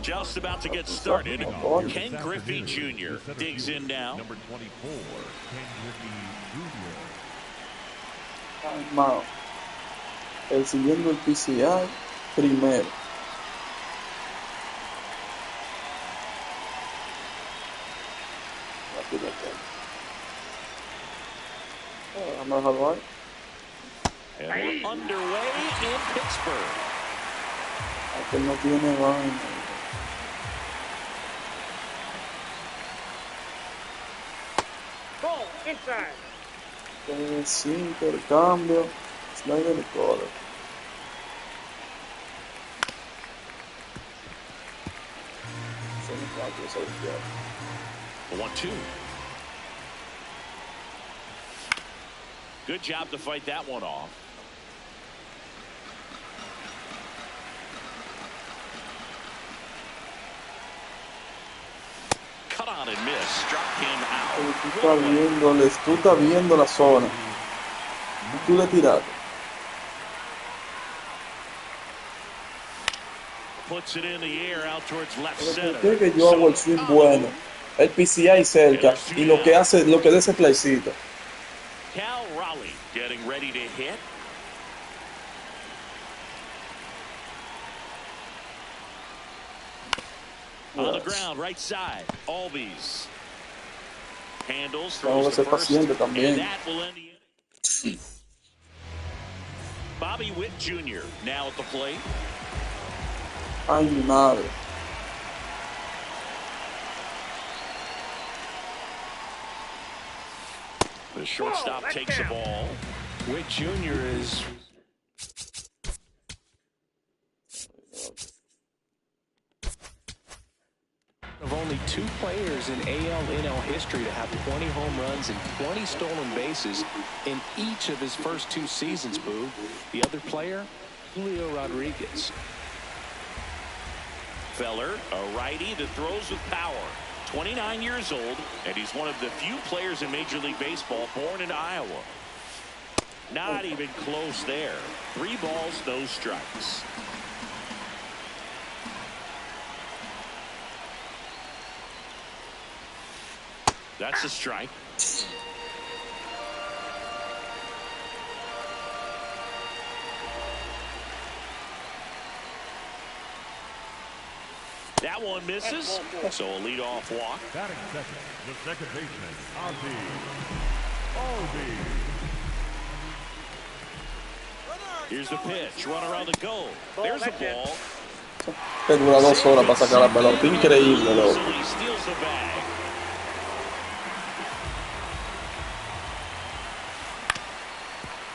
Just about to get started. Ken Griffey Jr. digs in now. Number 24, Ken Griffey Jr. Calmado. El siguiendo el PCI primero. Vamos a jugar. And we're underway in Pittsburgh. Aquel no tiene vaina. Ball inside. Sí, intercambio. Slider color. The 1-2. Good job to fight that one off. Cut on and miss. Struck him out. Tú estás viendo la zona. Y tú le tiraste. Puts it in the air out towards left ¿Por center. qué que yo hago el swing bueno? El PCI cerca y lo que de ese playcito. Cal Raleigh getting ready to hit. On the ground, right side. Albies handles, throws the first, and that will end the inning. Bobby Witt Jr. now at the plate. Ay, mi madre. The shortstop takes the ball. Witt Jr. is of only 2 players in AL/NL history to have 20 home runs and 20 stolen bases in each of his first 2 seasons, Boo. The other player, Julio Rodriguez. Feller, a righty that throws with power. 29 years old, and he's one of the few players in Major League Baseball born in Iowa. Not even close there. 3 balls, no strikes. That's a strike. That one misses, so a leadoff walk. Batting second, the second baseman, Albies. Here's the pitch, run around the goal. There's the ball. Que dura 2 horas para sacar la pelota. Increíble, loco. Steals the bag.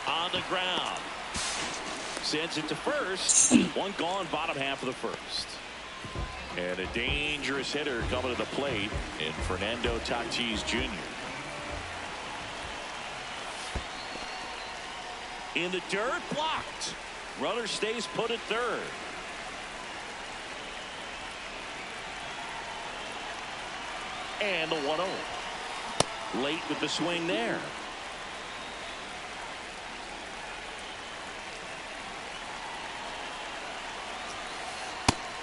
On the ground. Sends it to first. One gone, bottom half of the first. And a dangerous hitter coming to the plate in Fernando Tatis Jr. In the dirt, blocked. Runner stays put at third. And the 1-0. Late with the swing there.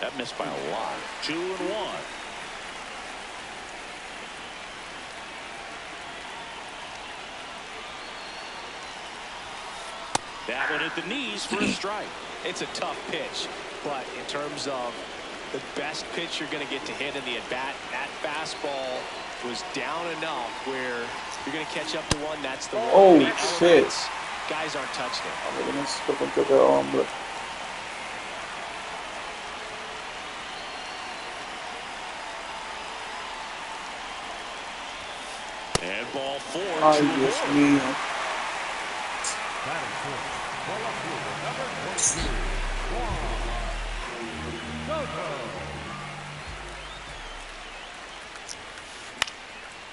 That missed by a lot. 2-1. That one hit the knees for a strike. It's a tough pitch, but in terms of the best pitch you're going to get to hit in the at-bat, that fastball was down enough where you're going to catch up to one. That's the one. Oh, shit. Guys aren't touching it. And ball 4. Ay, Dios mío.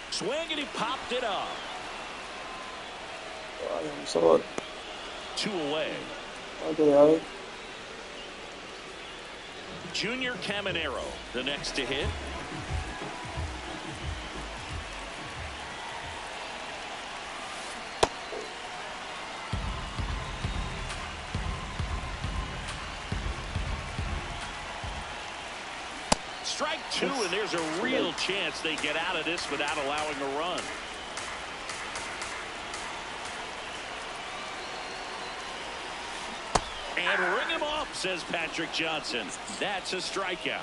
Swing and he popped it up. Ay, I'm sorry. 2 away. Okay. Junior Caminero, the next to hit. strike two, and there's a real chance they get out of this without allowing a run. And ring him off, says Patrick Johnson. That's a strikeout.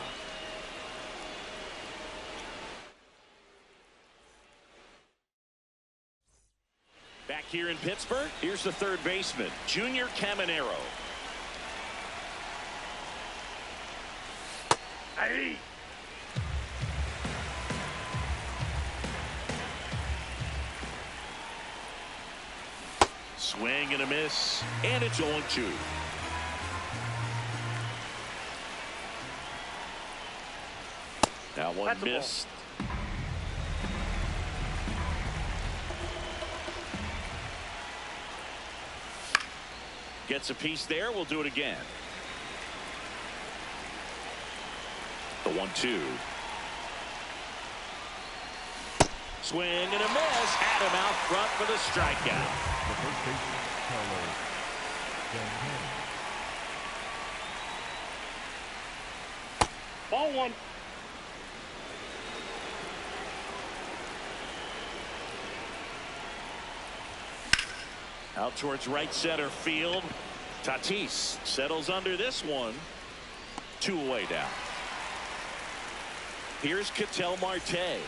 Back here in Pittsburgh, here's the third baseman, Junior Caminero. Hey. Swing and a miss, and it's 0-2. That one missed. Gets a piece there. We'll do it again. The 1-2. Swing and a miss. Had him out front for the strikeout. The first baseman, Carlos Santana. Ball one. Out towards right center field. Tatis settles under this one. 2 away down. Here's Ketel Marte.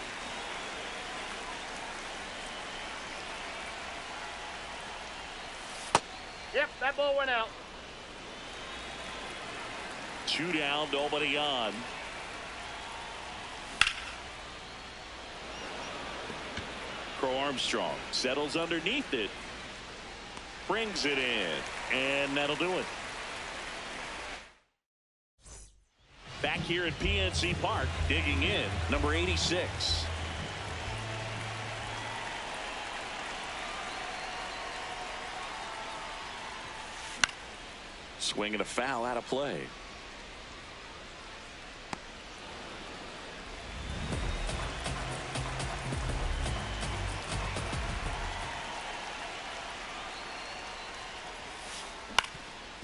Yep, that ball went out. 2 down, nobody on. Crow Armstrong settles underneath it. Brings it in, and that'll do it. Back here at PNC Park, digging in, number 86. Swing and a foul out of play.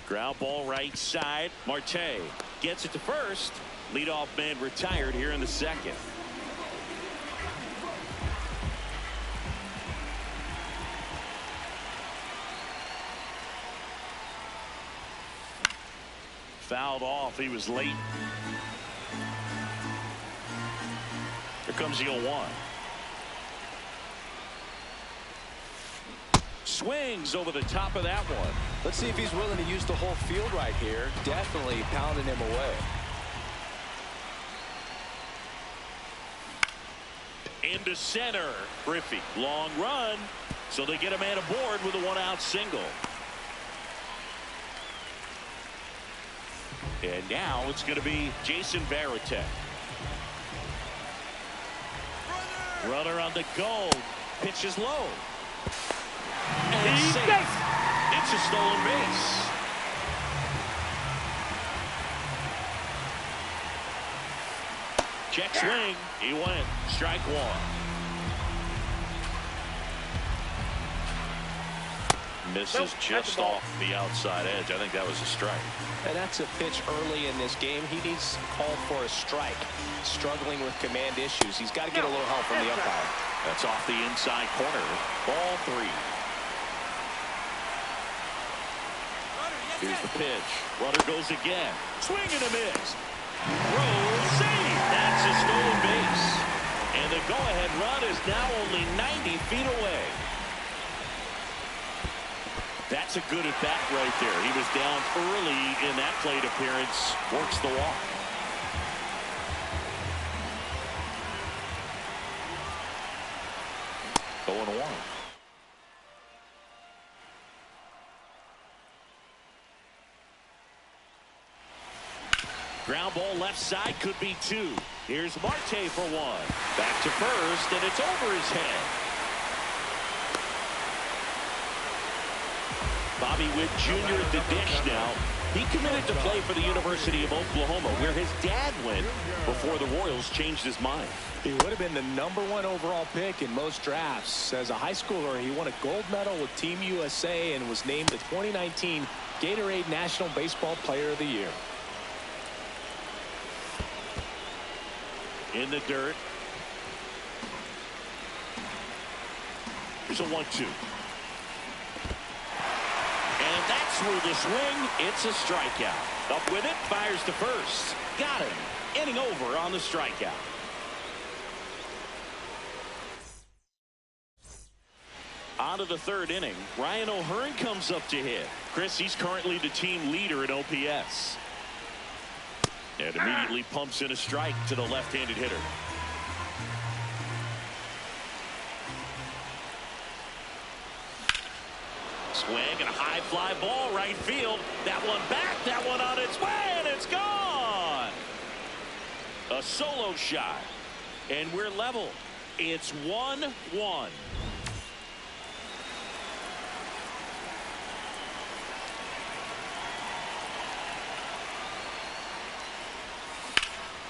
Ground ball right side. Marte gets it to first. Leadoff man retired here in the second. Fouled off. He was late. Here comes the 0-1. Swings over the top of that one. Let's see if he's willing to use the whole field right here. Definitely pounding him away. Into center. Griffey. Long run. So they get a man aboard with a 1-out single. And now it's going to be Jason Varitek. Runner on the go. Pitch is low. And it's safe. It's a stolen base. Check swing. He went. Strike one. Misses just off the outside edge. I think that was a strike. And that's a pitch early in this game. He needs called for a strike. Struggling with command issues. He's got to get a little help from the umpire. That's off the inside corner. Ball 3. Here's the pitch. Runner goes again. Swing and a miss. Throw, save. That's a stolen base. And the go-ahead run is now only 90 feet away. That's a good at-bat right there. He was down early in that plate appearance. Works the walk. Going 1. Ground ball left side, could be 2. Here's Marte for 1. Back to first, and it's over his head. Bobby Witt Jr. at the dish now. He committed to play for the University of Oklahoma, where his dad went before the Royals changed his mind. He would have been the #1 overall pick in most drafts. As a high schooler, he won a gold medal with Team USA and was named the 2019 Gatorade National Baseball Player of the Year. in the dirt. Here's a 1-2. And that's through the swing. It's a strikeout. Up with it, fires to first. Got him. Inning over on the strikeout. On to the third inning. Ryan O'Hearn comes up to hit. Chris, he's currently the team leader in OPS. And immediately pumps in a strike to the left-handed hitter. Swing and a high fly ball right field. That one back, that one on its way, and it's gone. A solo shot. And we're level. It's 1-1.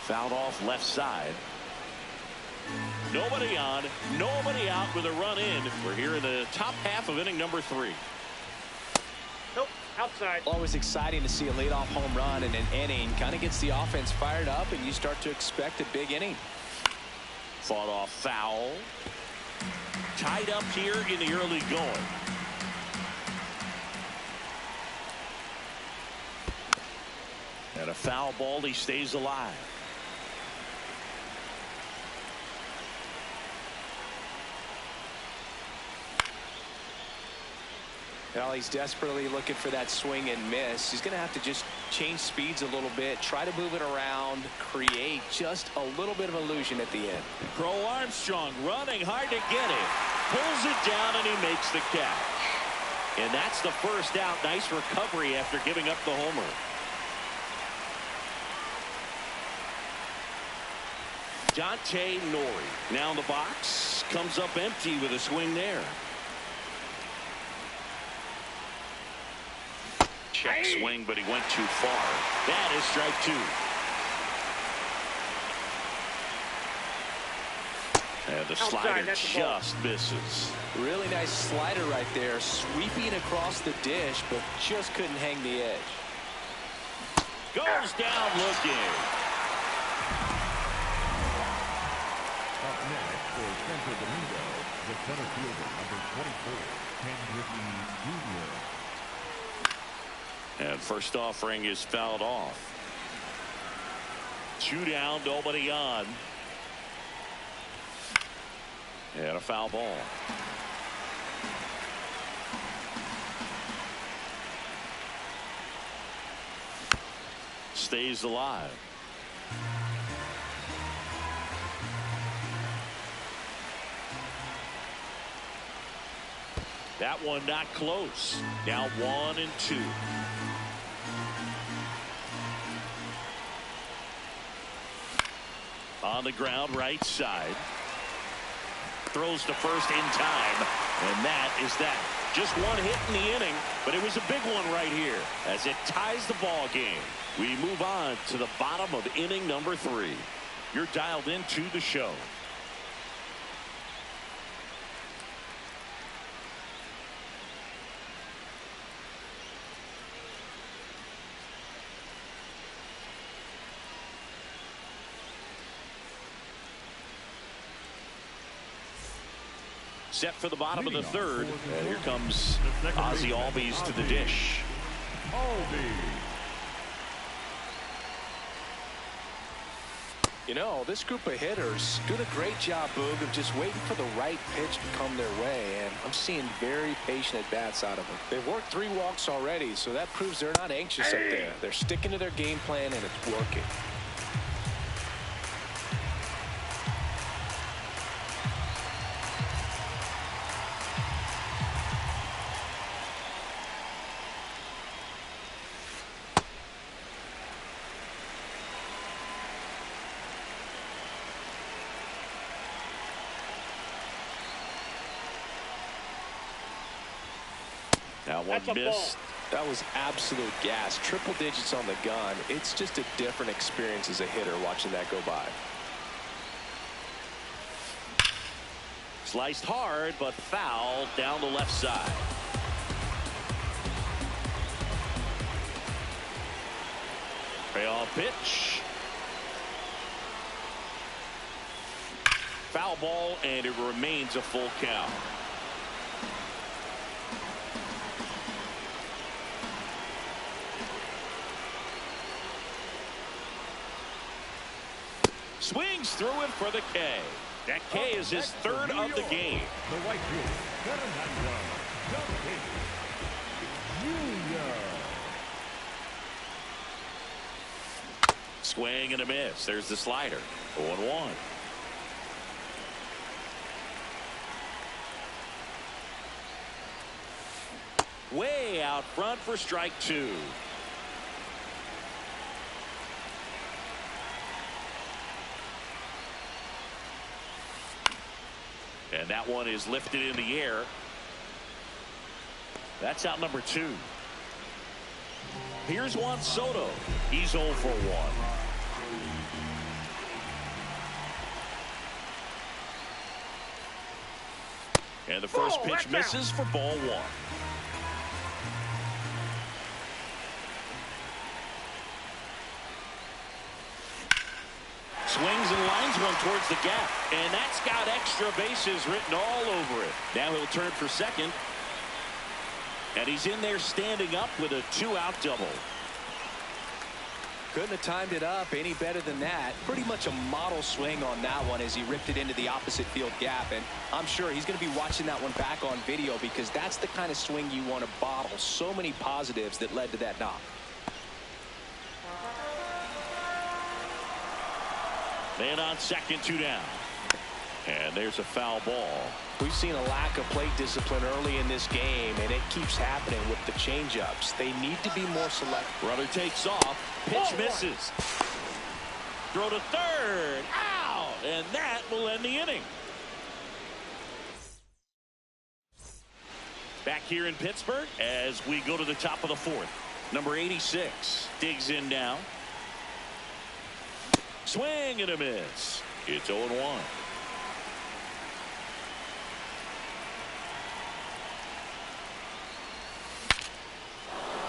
Fouled off left side. Nobody on, nobody out with a run in. We're here in the top half of inning number 3. Nope, outside. Always exciting to see a leadoff home run in an inning. Kind of gets the offense fired up, and you start to expect a big inning. Fought off foul. Tied up here in the early going. And a foul ball, he stays alive. Well, he's desperately looking for that swing and miss. He's going to have to just change speeds a little bit, try to move it around, create just a little bit of illusion at the end. Crow Armstrong running hard to get it. Pulls it down, and he makes the catch. And that's the first out. Nice recovery after giving up the homer. Dante Nori now in the box. Comes up empty with a swing there. Check swing, but he went too far. That is strike 2. And the slider just misses. Really nice slider right there, sweeping across the dish, but just couldn't hang the edge. Goes down looking. Up next for Santo Domingo, the center fielder, number 24, Ken Griffey Jr. And first offering is fouled off. 2 down, nobody on. And a foul ball. Stays alive. That one not close. Now 1-2. On the ground, right side. Throws to first in time. And that is that. Just one hit in the inning, but it was a big one right here as it ties the ball game. We move on to the bottom of inning number 3. You're dialed into the show. Set for the bottom of the third. And here comes Ozzie Albies to the dish. You know, this group of hitters doing a great job, Boog, of just waiting for the right pitch to come their way, and I'm seeing very patient at-bats out of them. They've worked 3 walks already, so that proves they're not anxious up there. They're sticking to their game plan, and it's working. That one missed. That was absolute gas. Triple digits on the gun. It's just a different experience as a hitter watching that go by. Sliced hard, but foul down the left side. Payoff pitch. Foul ball, and it remains a full count. Swings through it for the K. That K is his third of the game. The right fielder, Fernando Jr. Swing and a miss. There's the slider. 0-1. Way out front for strike two. And that one is lifted in the air. That's out number 2. Here's Juan Soto. He's 0 for 1. And the first pitch misses for ball 1. Swings and lines one towards the gap. And that's got extra bases written all over it. Now he'll turn for second. And he's in there standing up with a 2-out double. Couldn't have timed it up any better than that. Pretty much a model swing on that one as he ripped it into the opposite field gap. And I'm sure he's going to be watching that one back on video because that's the kind of swing you want to bottle. So many positives that led to that knock. Man on second, 2 down. And there's a foul ball. We've seen a lack of plate discipline early in this game, and it keeps happening with the changeups. They need to be more selective. Runner takes off. Pitch misses. Throw to third. Out! And that will end the inning. Back here in Pittsburgh as we go to the top of the 4th. Number 86 digs in now. Swing and a miss. It's 0-1.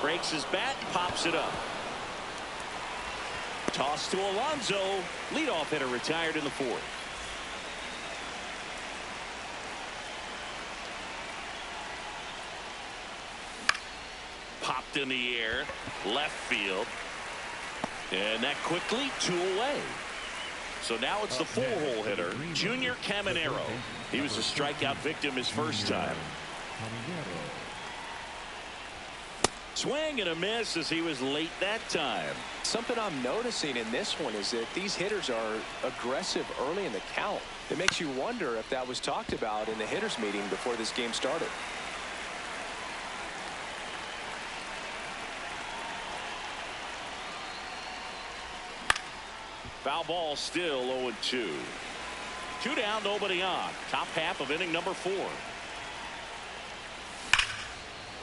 Breaks his bat, pops it up. Toss to Alonso. Leadoff hitter retired in the 4th. Popped in the air. Left field. And that quickly 2 away. So now it's the 4-hole hitter, Junior Caminero. He was a strikeout victim his first time. Swing and a miss as he was late that time. Something I'm noticing in this one is that these hitters are aggressive early in the count. It makes you wonder if that was talked about in the hitters meeting before this game started. Foul ball, still 0-2. 2 down, nobody on. Top half of inning number 4.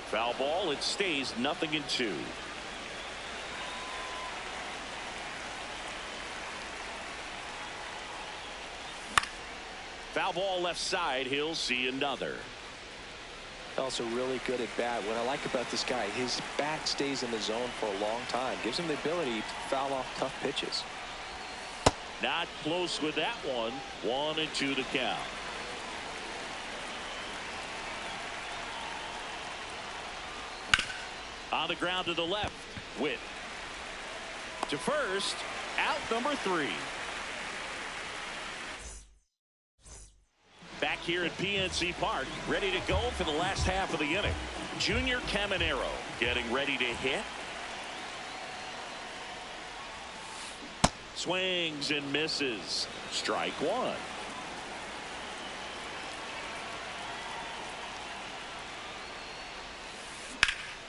Foul ball, it stays 0-2. Foul ball left side, he'll see another. Also really good at bat. What I like about this guy, his bat stays in the zone for a long time. Gives him the ability to foul off tough pitches. Not close with that one. 1-2 to count. On the ground to the left. Witt. To first. Out number 3. Back here at PNC Park. Ready to go for the last half of the inning. Junior Caminero getting ready to hit. Swings and misses. Strike 1.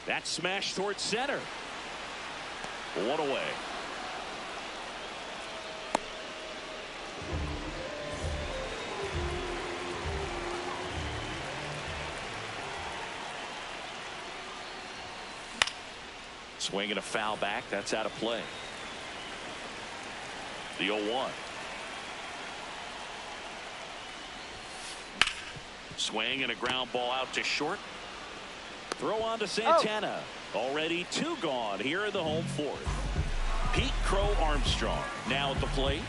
That smash towards center. 1 away. Swing and a foul back. That's out of play. The 0-1. Swing and a ground ball out to short. Throw on to Santana. Already 2 gone here in the home 4th. Pete Crow Armstrong now at the plate.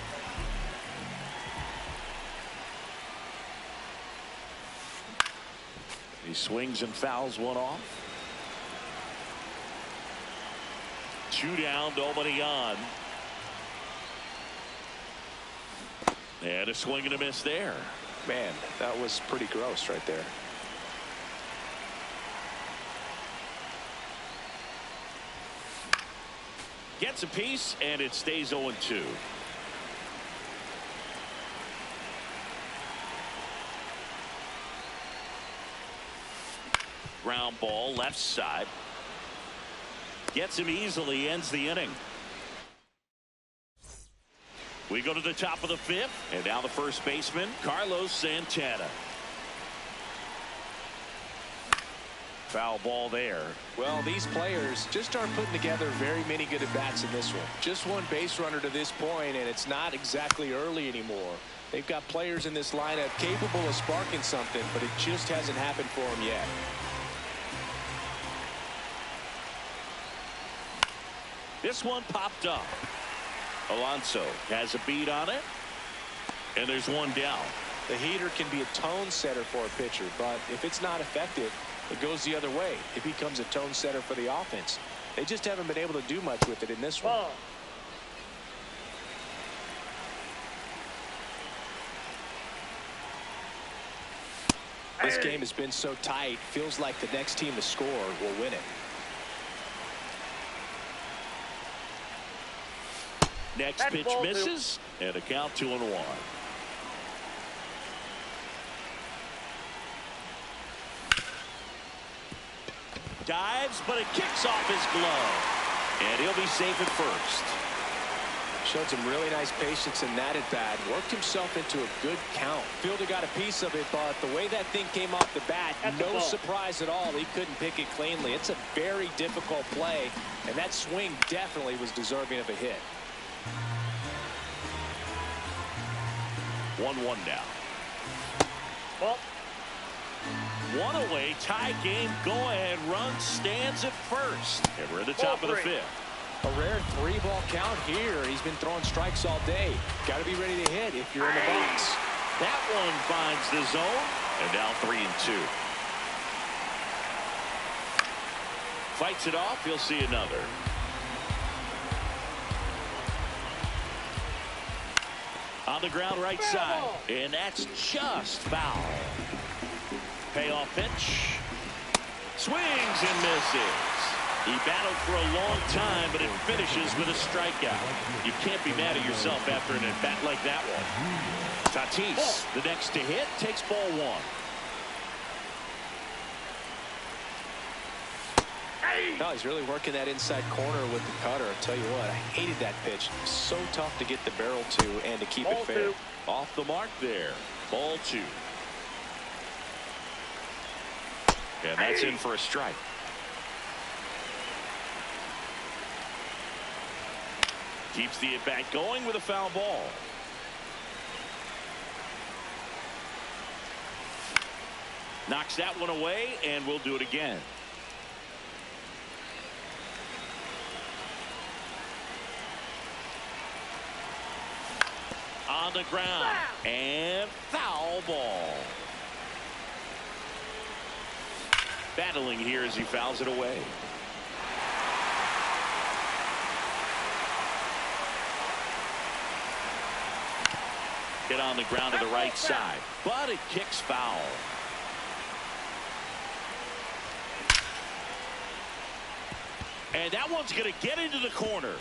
He swings and fouls one off. 2 down, nobody on. And a swing and a miss there. Man, that was pretty gross right there. Gets a piece, and it stays 0-2. Ground ball, left side. Gets him easily, ends the inning. We go to the top of the 5th, and now the first baseman, Carlos Santana. Foul ball there. Well, these players just aren't putting together very many good at-bats in this one. Just one base runner to this point, and it's not exactly early anymore. They've got players in this lineup capable of sparking something, but it just hasn't happened for them yet. This one popped up. Alonso has a beat on it, and there's one down. The heater can be a tone setter for a pitcher, but if it's not effective, it goes the other way. It becomes a tone setter for the offense. They just haven't been able to do much with it in this one. This game has been so tight, feels like the next team to score will win it. Next pitch misses, and a count 2-1. Dives, but it kicks off his glove, and he'll be safe at first. Showed some really nice patience in that at-bat. Worked himself into a good count. Fielder got a piece of it, but the way that thing came off the bat, no surprise at all. He couldn't pick it cleanly. It's a very difficult play, and that swing definitely was deserving of a hit. 1-1 now. Well, 1 away, tie game, go-ahead run stands at first. And we're at the top of the 5th. A rare 3-ball count here. He's been throwing strikes all day. Got to be ready to hit if you're in the box. That one finds the zone, and now 3-2. Fights it off. He'll see another. On the ground right side, and that's just foul. Payoff pitch. Swings and misses. He battled for a long time, but it finishes with a strikeout. You can't be mad at yourself after an at-bat like that one. Tatis, the next to hit, takes ball 1. No, he's really working that inside corner with the cutter. I'll tell you what, I hated that pitch. So tough to get the barrel to and to keep it fair. Off the mark there. Ball 2. And that's in for a strike. Keeps the at-bat going with a foul ball. Knocks that one away, and we'll do it again. On the ground, and foul ball. Battling here as he fouls it away. Hit on the ground to the right side, but it kicks foul. And that one's going to get into the corner.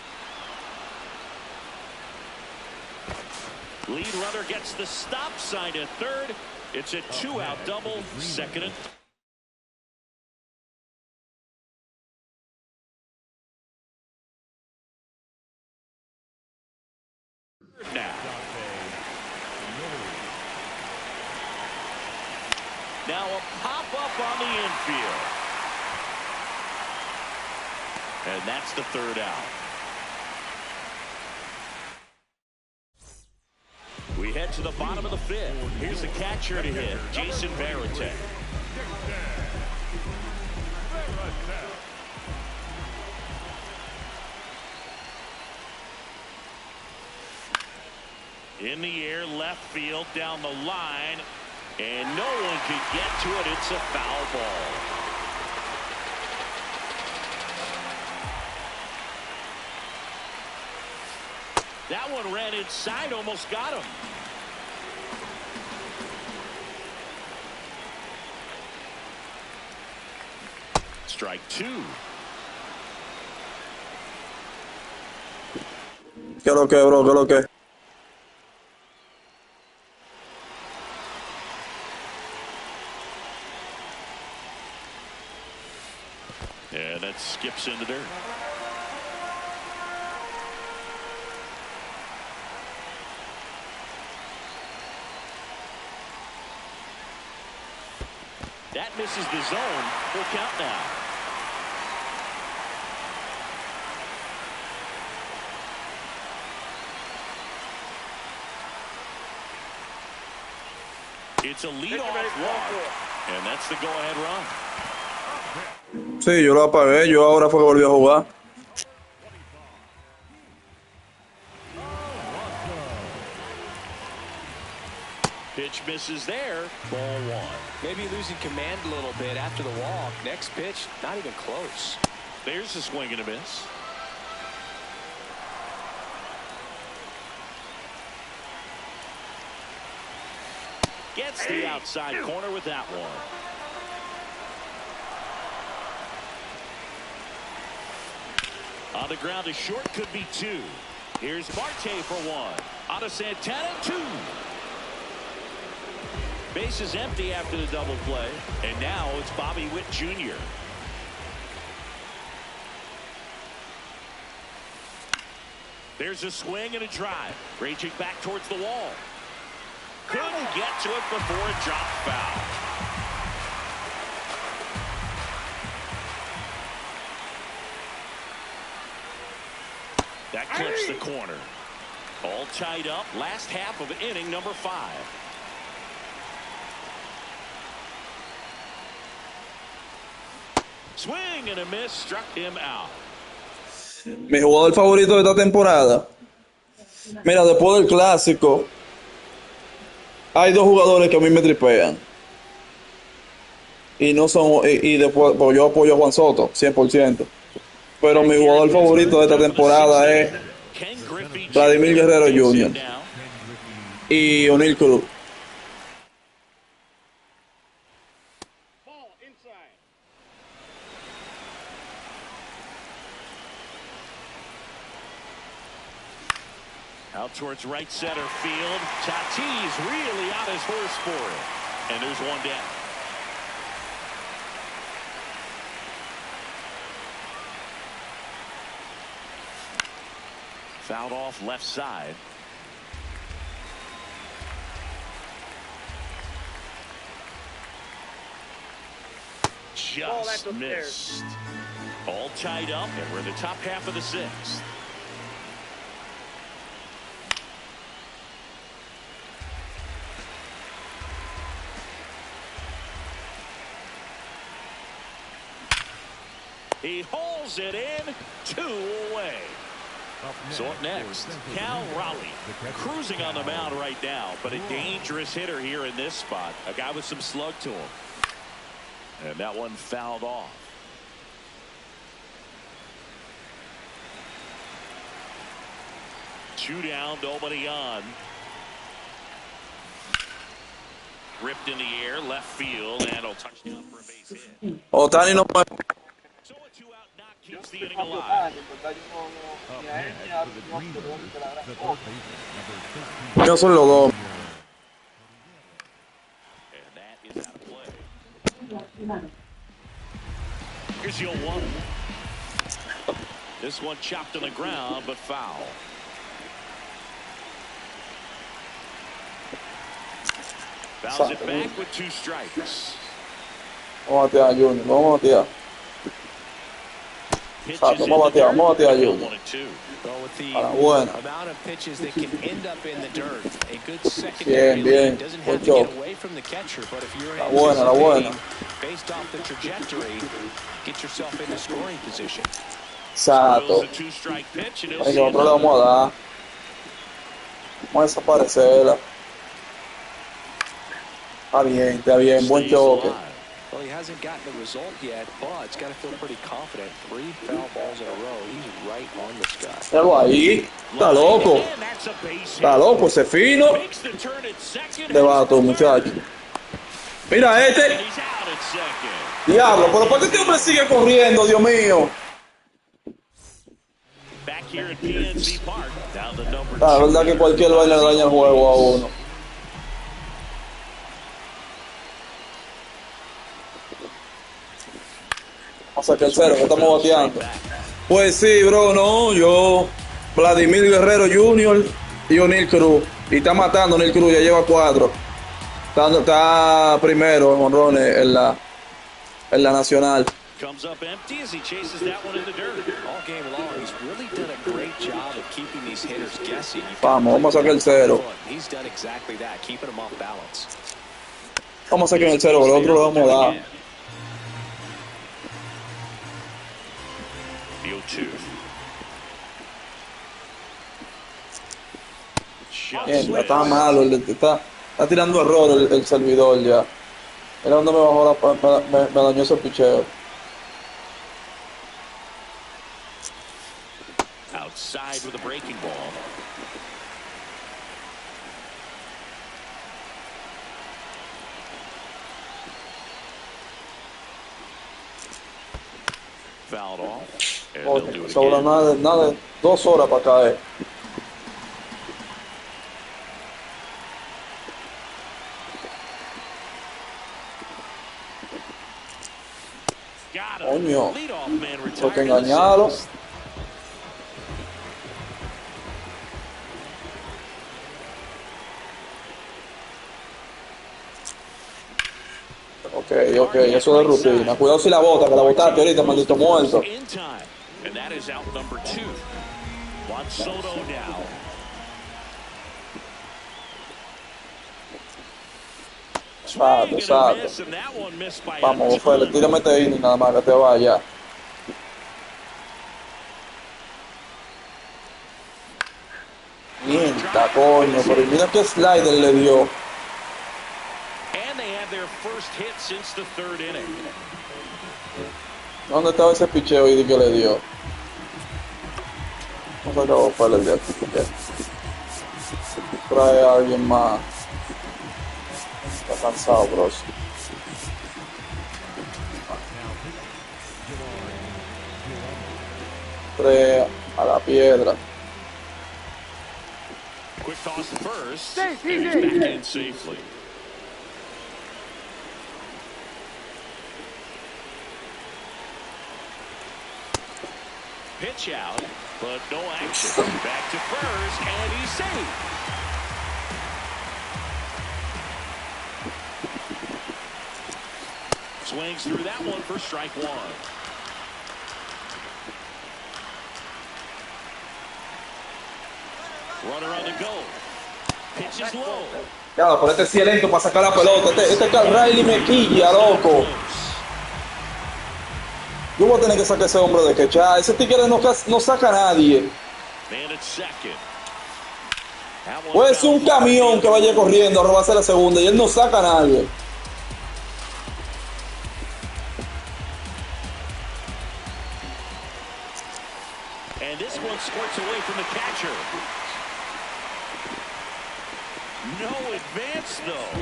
Lead runner gets the stop sign at third. It's a 2-out double, second and now. Now a pop-up on the infield. And that's the 3rd out. We head to the bottom of the 5th. Here's the catcher to hit, Jason Varitek. In the air, left field, down the line. And no one can get to it. It's a foul ball. That one ran inside, almost got him. Strike two. ¿Qué lo que, bro? ¿Qué lo que? And that skips into dirt. That misses the zone. Full count now. It's a leadoff walk, and that's the go-ahead run. Sí, yo lo apagué. Yo ahora fue que volví a jugar. Pitch misses there. Ball one. Maybe losing command a little bit after the walk. Next pitch, not even close. There's a swing and a miss. Gets the outside corner with that one. On the ground to short, could be two. Here's Marte for one. On to Santana, two. Base is empty after the double play. And now it's Bobby Witt Jr. There's a swing and a drive. Raging back towards the wall. Couldn't get to it before it dropped foul. That clips the corner. All tied up. Last half of inning number 5. Swing and a miss. Struck him out. Mi jugador favorito de esta temporada. Mira, después del clásico, hay dos jugadores que a mí me tripean. Y no son, y después, pues yo apoyo a Juan Soto, 100%. Pero mi jugador favorito de esta temporada es Vladimir Guerrero Jr. y O'Neill Cruz. Out towards right center field. Tatis really on his horse for it. And there's one down. Fouled off left side. Just missed. All tied up, and we're in the top half of the 6th. He hauls it in, 2 away. So up next, Cal Raleigh, cruising on the mound right now, but a dangerous hitter here in this spot. A guy with some slug to him. And that one fouled off. Two down, nobody on. Ripped in the air, left field, and a touchdown for a base hit. Otani no puede. So a 2-out knock keeps the inning alive. Yo soy los dos. And that is out of play. Here's your 1. This one chopped on the ground, but foul. Fouls it back with 2 strikes. Vamos a batear, Junior. Vamos a batear. Vamos a batear, Junior. Well, with the Buena. amount of pitches that can end up in the dirt, a good secondary Bien. lead doesn't have to get away from the catcher, but if you're buena. based off the trajectory, get yourself into scoring position. Exacto. Ay, que nosotros le vamos a dar. Vamos a desaparecerla. Está bien, buen choque. Well, he hasn't gotten the result yet, but it's got to feel pretty confident. 3 foul balls in a row. He's right on this guy. Míralo ahí. Está loco ese fino. De vato, muchacho. Mira este. Diablo, pero ¿por qué este hombre sigue corriendo, Dios mío? La verdad que cualquier vaina le daña el juego a uno. Vamos a sacar el cero, que estamos bateando. Pues sí, bro, no, yo, Vladimir Guerrero Jr. y O'Neal Cruz. Y está matando O'Neal Cruz, ya lleva 4. Está primero en honrones en la nacional. Comes up empty as he chases that one in the dirt. All game long, he's really done a great job of keeping these hitters guessing. Vamos a sacar el cero. He's done exactly that, keeping them off balance. Vamos a sacar el cero, pero el otro lo vamos a dar. Bien, está malo, está tirando error el servidor ya. Era donde me bajó me dañó ese picheo. Outside with a breaking ball. Fouled off. Sobra nada, 2 horas para caer. Coño, lo que engañaron. Ok, eso de rutina. Cuidado si la bota, que la botaste ahorita, maldito muerto. Exacto. Vamos, Fele, tírame este inning nada más que te vaya. Mienta, coño, pero mira qué slider le dio. ¿Dónde estaba ese picheo y que le dio? No se acabó Fele el de aquí. Trae a alguien más. Está cansado, bros. Trae a la piedra. Quick toss to first. And he's back in safely. Pitch out, but no action. Back to first, and he's safe. Swings through that one for strike 1. Runner on the go. Pitch is low. Ya, pero este sí es lento para sacar la pelota. Este Carl Riley me quilla, loco. Yo voy a tener que sacar ese hombre de quechá. Ese tigre no saca a nadie. Puede ser un camión que vaya corriendo a robarse la segunda y él no saca a nadie. And this one squirts away from the catcher. No advance, though.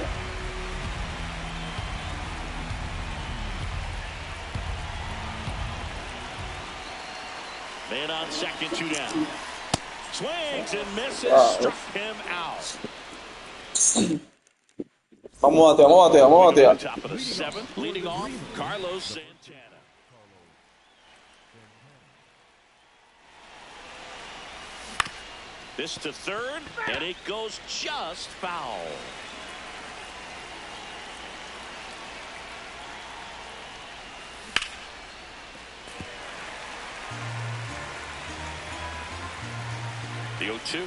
Man on second, 2 down. Swings and misses, struck him out. Vamos a batear. Top of the 7th, leading off, Carlos Santana. This to third, and it goes just foul. The 0-2.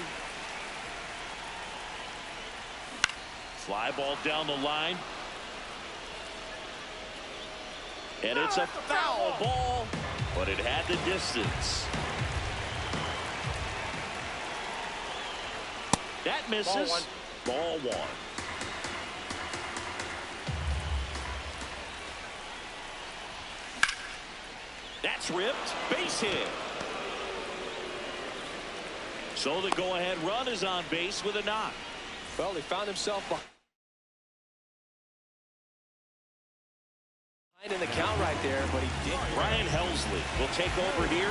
Fly ball down the line. And it's a foul ball, but it had the distance. That misses. Ball 1. That's ripped. Base hit. So the go-ahead run is on base with a knock. Well, he found himself behind in the count right there, but he did. Brian Helsley will take over here.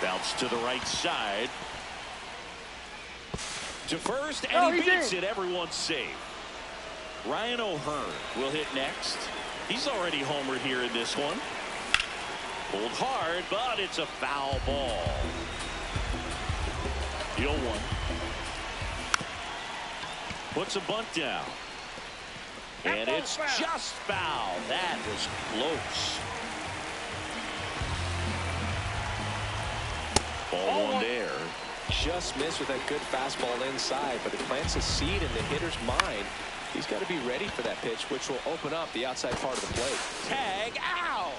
Bounce to the right side. To first, and he beats it. Everyone's safe. Ryan O'Hearn will hit next. He's already homered here in this one. Pulled hard, but it's a foul ball. The 0-1. Puts a bunt down. And it's just foul. That was close. Ball one there. Just missed with that good fastball inside, but it plants a seed in the hitter's mind. He's got to be ready for that pitch, which will open up the outside part of the plate. Tag out.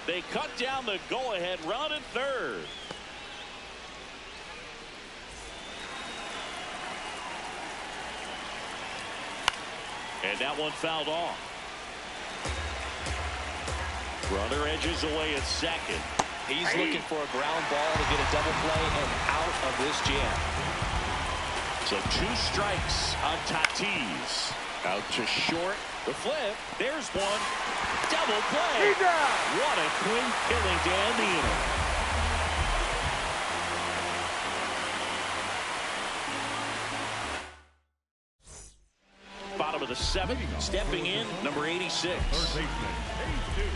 They cut down the go-ahead run at third. And that one fouled off. Runner edges away at second. He's looking for a ground ball to get a double play and out of this jam. So 2 strikes on Tatis. Out to short. The flip. There's one. Double play. What a clean killing to end the inning. Bottom of the 7th. Stepping in, number 86. Third baseman, 82.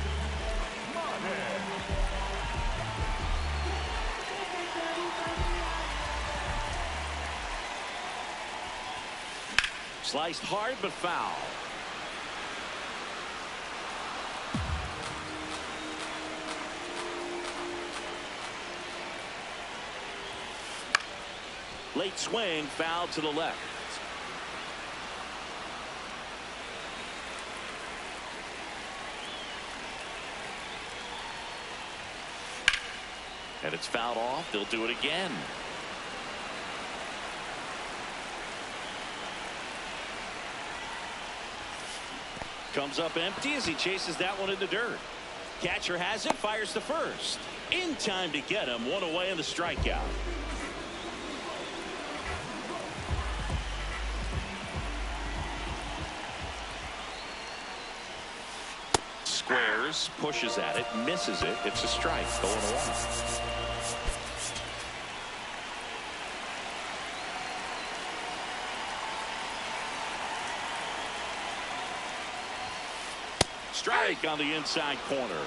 Sliced hard but foul. Late swing, foul to the left. And it's fouled off. They'll do it again. Comes up empty as he chases that one in the dirt. Catcher has it, fires to first. In time to get him. One away in the strikeout. Squares, pushes at it, misses it. It's a strike, going along. Strike on the inside corner.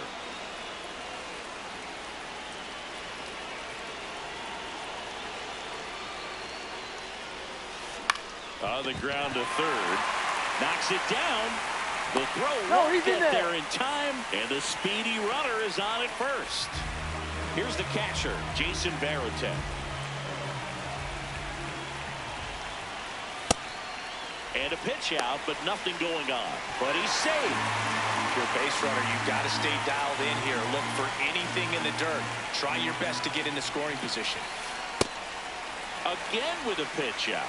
On the ground to third. Knocks it down. The throw won't get there in time. And the speedy runner is on at first. Here's the catcher, Jason Varitek. And a pitch out, but nothing going on. But he's safe. If you're a base runner, you've got to stay dialed in here. Look for anything in the dirt. Try your best to get into scoring position. Again with a pitch out.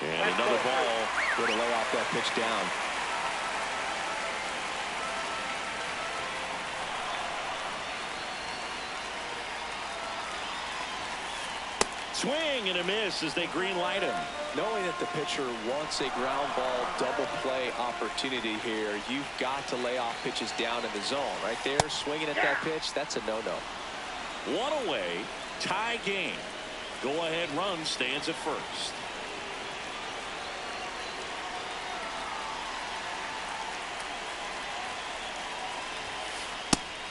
And another ball. Going to lay off that pitch down. Swing and a miss as they green light him. Knowing that the pitcher wants a ground ball double play opportunity here, you've got to lay off pitches down in the zone. Right there, swinging at that pitch, that's a no-no. One away, tie game. Go-ahead run stands at first.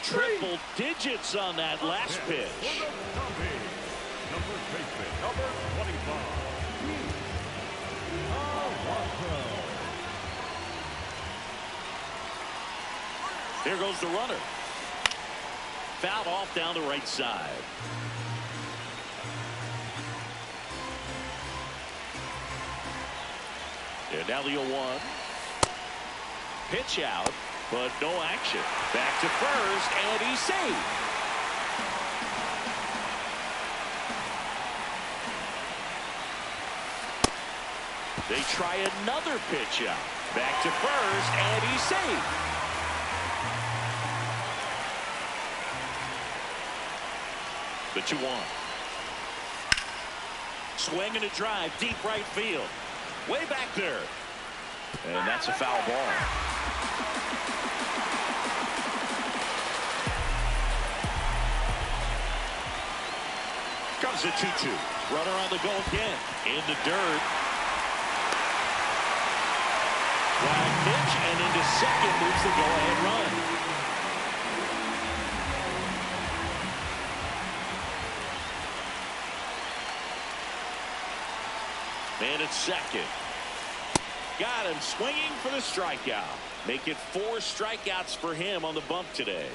Triple digits on that last pitch. Number 25. There goes the runner. Fouled off down the right side. And now the 0-1. Pitch out, but no action. Back to first, and he's safe. They try another pitch out. Back to first, and he's safe. The 2-1. Swing and a drive, deep right field. Way back there. And that's a foul ball. Comes a 2-2. Runner on the go again. In the dirt. Wild pitch, and into second moves the go-ahead run. Man at second. Got him swinging for the strikeout. Make it 4 strikeouts for him on the bump today.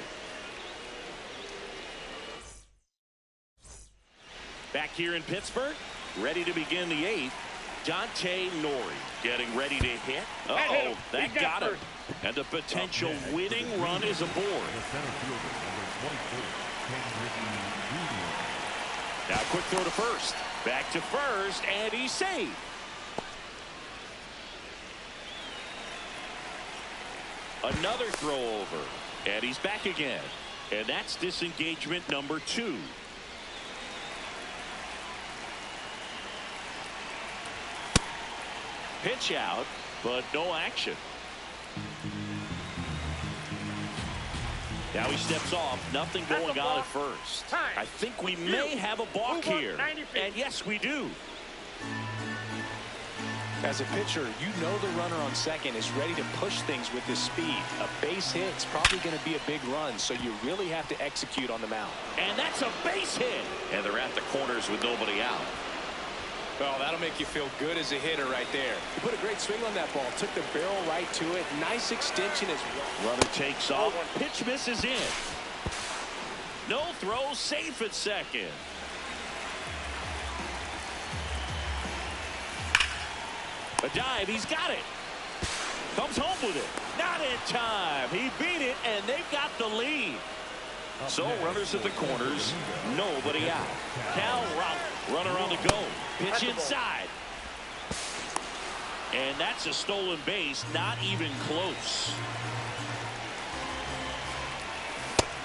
Back here in Pittsburgh, ready to begin the 8th. Dante Nori getting ready to hit. Uh-oh, that got him. And the potential winning run is aboard. Now quick throw to first. Back to first, and he's safe. Another throw over, and he's back again. And that's disengagement number 2. Pitch out, but no action. Now he steps off. Nothing going on at first. I think we may have a balk here. And yes, we do. As a pitcher, you know the runner on second is ready to push things with his speed. A base hit's probably going to be a big run, so you really have to execute on the mound. And that's a base hit. And they're at the corners with nobody out. Well, that'll make you feel good as a hitter right there. He put a great swing on that ball. Took the barrel right to it. Nice extension as well. Runner takes off. Pitch misses in. No throw. Safe at second. A dive. He's got it. Comes home with it. Not in time. He beat it, and they've got the lead. So runners at the corners, nobody out. Cal Raleigh, runner on the go. Pitch inside. And that's a stolen base, not even close.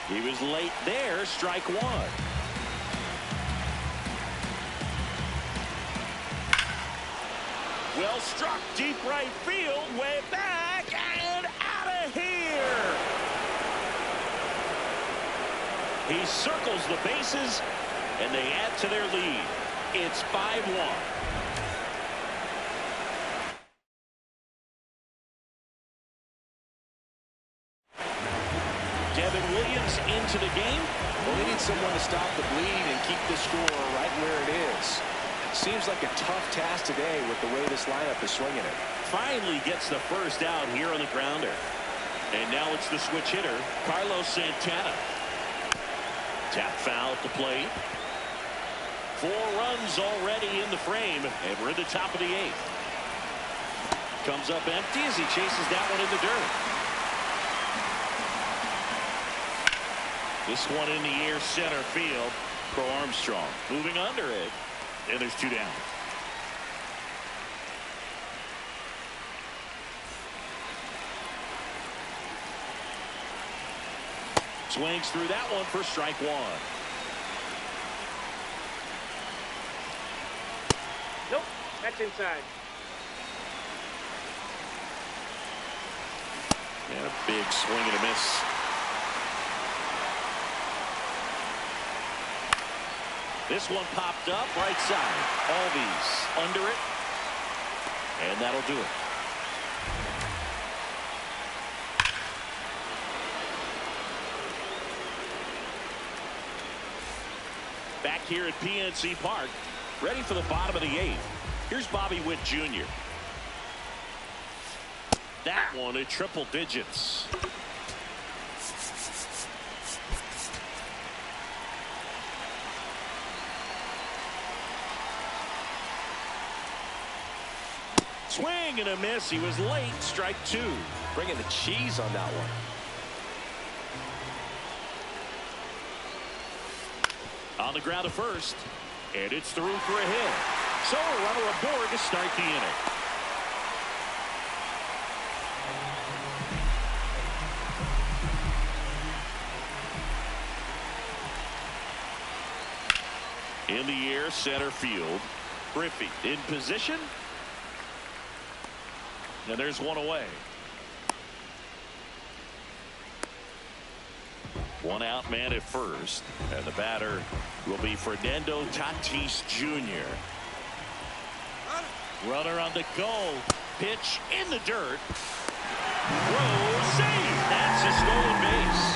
He was late there, strike 1. Well struck, deep right field, way back, and out of here. He circles the bases, and they add to their lead. It's 5-1. Devin Williams into the game. Well, they need someone to stop the bleed and keep the score right where it is. Seems like a tough task today with the way this lineup is swinging it. Finally gets the first out here on the grounder. And now it's the switch hitter, Carlos Santana. Tap foul at the plate. 4 runs already in the frame, and we're in the top of the 8th. Comes up empty as he chases that one in the dirt. This one in the air, center field. Crow Armstrong moving under it, and there's 2 down. Swings through that one for strike 1. Nope, that's inside. And a big swing and a miss. This one popped up right side. Albies under it. And that'll do it. Back here at PNC Park, ready for the bottom of the 8th. Here's Bobby Witt Jr. That one at triple digits. Swing and a miss. He was late. Strike 2. Bringing the cheese on that one. On the ground to first, and it's through for a hit. So a runner aboard to start the inning. the air, center field. Griffey in position. And there's one away. One out, man at first. And the batter will be Fernando Tatis Jr. Runner on the go. Pitch in the dirt. Throw, save. That's a stolen base.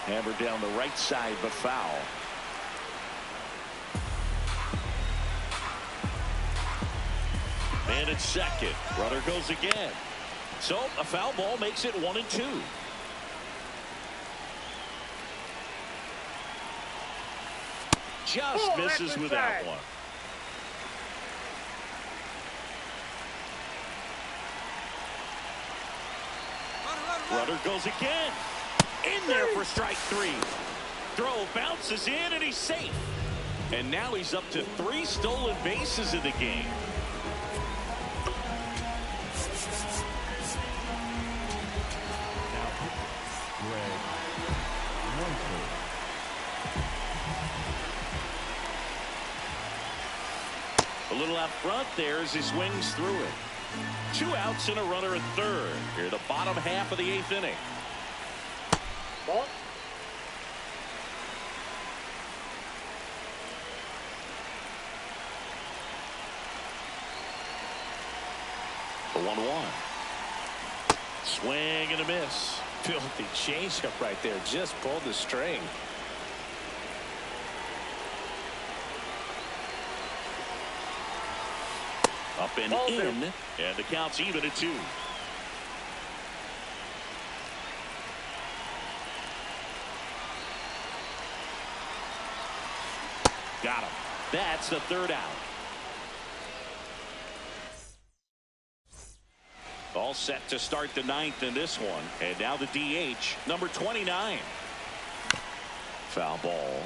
Hammered down the right side, but foul. Man at second. Runner goes again. So a foul ball makes it 1-2. Just misses with that one. Runner goes again. In there for strike 3. Throw bounces in and he's safe. And now he's up to 3 stolen bases in the game. A little out front there as he swings through it. 2 outs and a runner at third. Here the bottom half of the 8th inning. Ball. The 1-1. Swing and a miss. Filthy changeup right there. Just pulled the string. Up and in, and the count's even at 2. Got him. That's the 3rd out. All set to start the 9th in this one. And now the DH, number 29. Foul ball.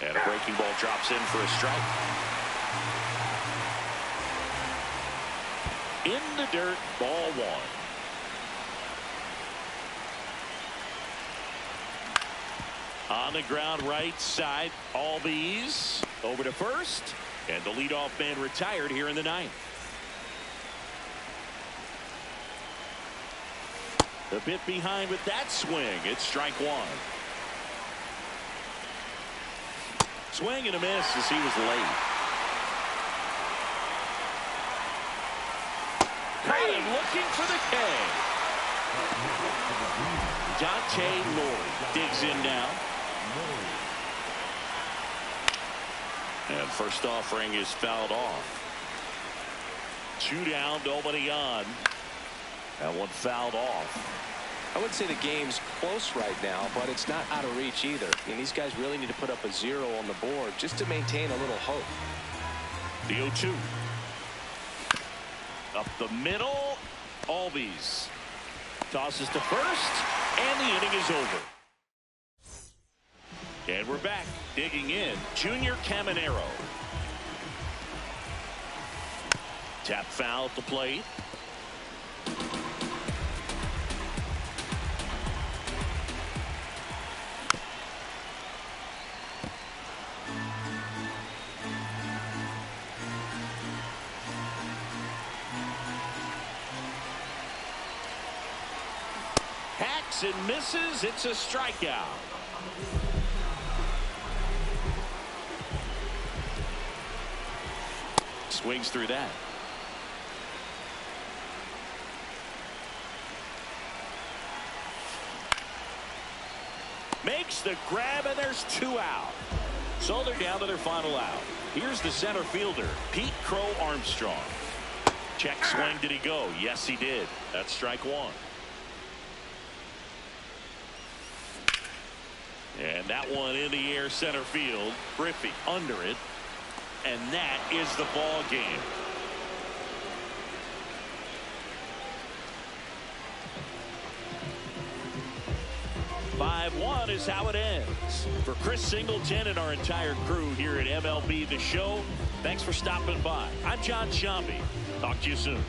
And a breaking ball drops in for a strike. In the dirt, ball 1. On the ground right side, Albies over to first. And the leadoff man retired here in the 9th. A bit behind with that swing. It's strike 1. Swing and a miss as he was late. Caught him looking for the K. Dante Lori digs in now. And first offering is fouled off. 2 down, nobody on. That one fouled off. I would say the game's close right now, but it's not out of reach either. And these guys really need to put up a 0 on the board just to maintain a little hope. The 0-2. Up the middle. Albies tosses to first, and the inning is over. And we're back. Digging in, Junior Caminero. Tap foul at the plate. Hacks and misses. It's a strikeout. Swings through that. Makes the grab, and there's 2 out. So they're down to their final out. Here's the center fielder, Pete Crow Armstrong. Check swing. Did he go? Yes, he did. That's strike 1. And that one in the air, center field. Griffey under it. And that is the ball game. (5-1) is how it ends. For Chris Singleton and our entire crew here at MLB The Show, thanks for stopping by. I'm John Shambi. Talk to you soon.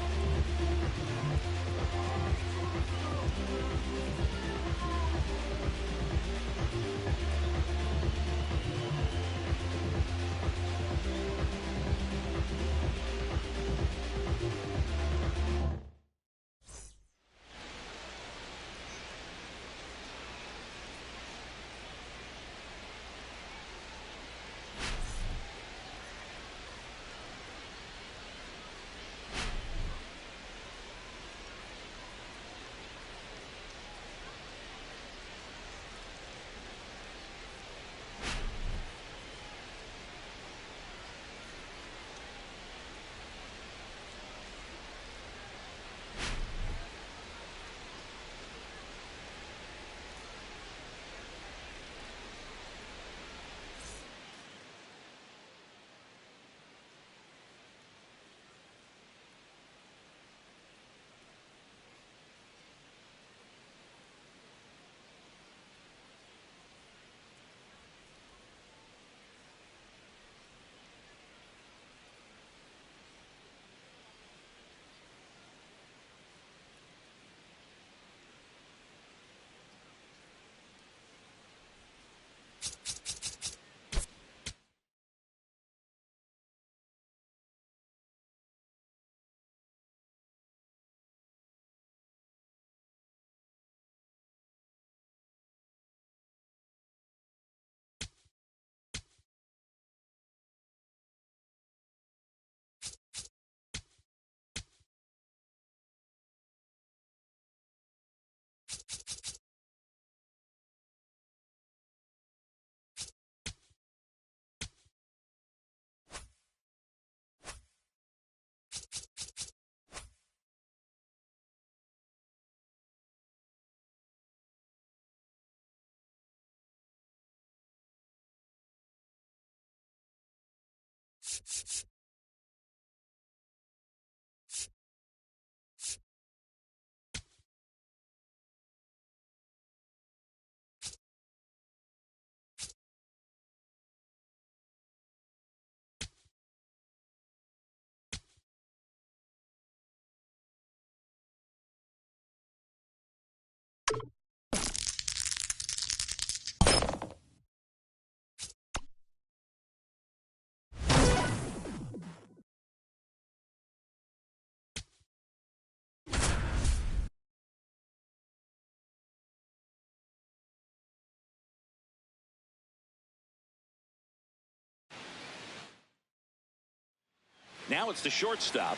Now it's the shortstop.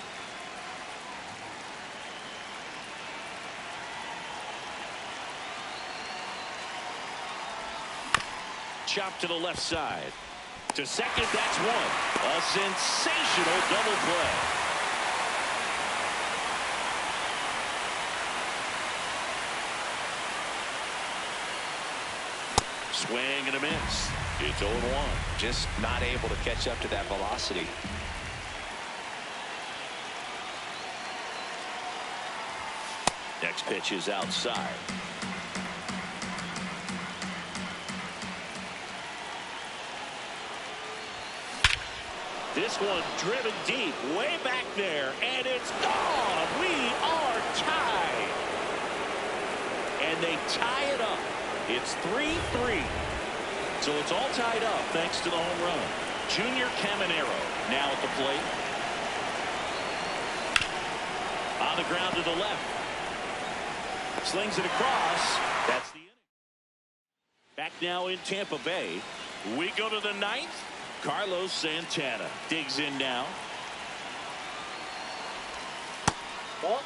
Chop to the left side. To second, that's one. A sensational double play. Swing and a miss. It's 0-1. Just not able to catch up to that velocity. Next pitch is outside. This one driven deep, way back there, and it's gone. We are tied. And they tie it up. It's 3-3. So it's all tied up thanks to the home run. Junior Caminero now at the plate. On the ground to the left. Slings it across. That's the inning. Back now in Tampa Bay. We go to the ninth. Carlos Santana digs in now. Ball.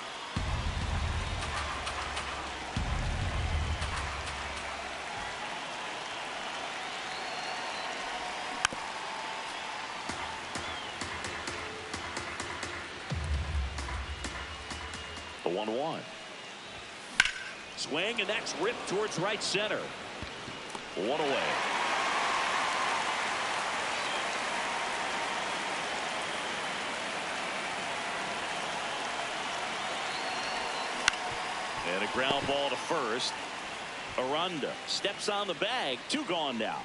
The 1-1. Swing, and that's ripped towards right center. One away. And a ground ball to first. Aranda steps on the bag. 2 gone now.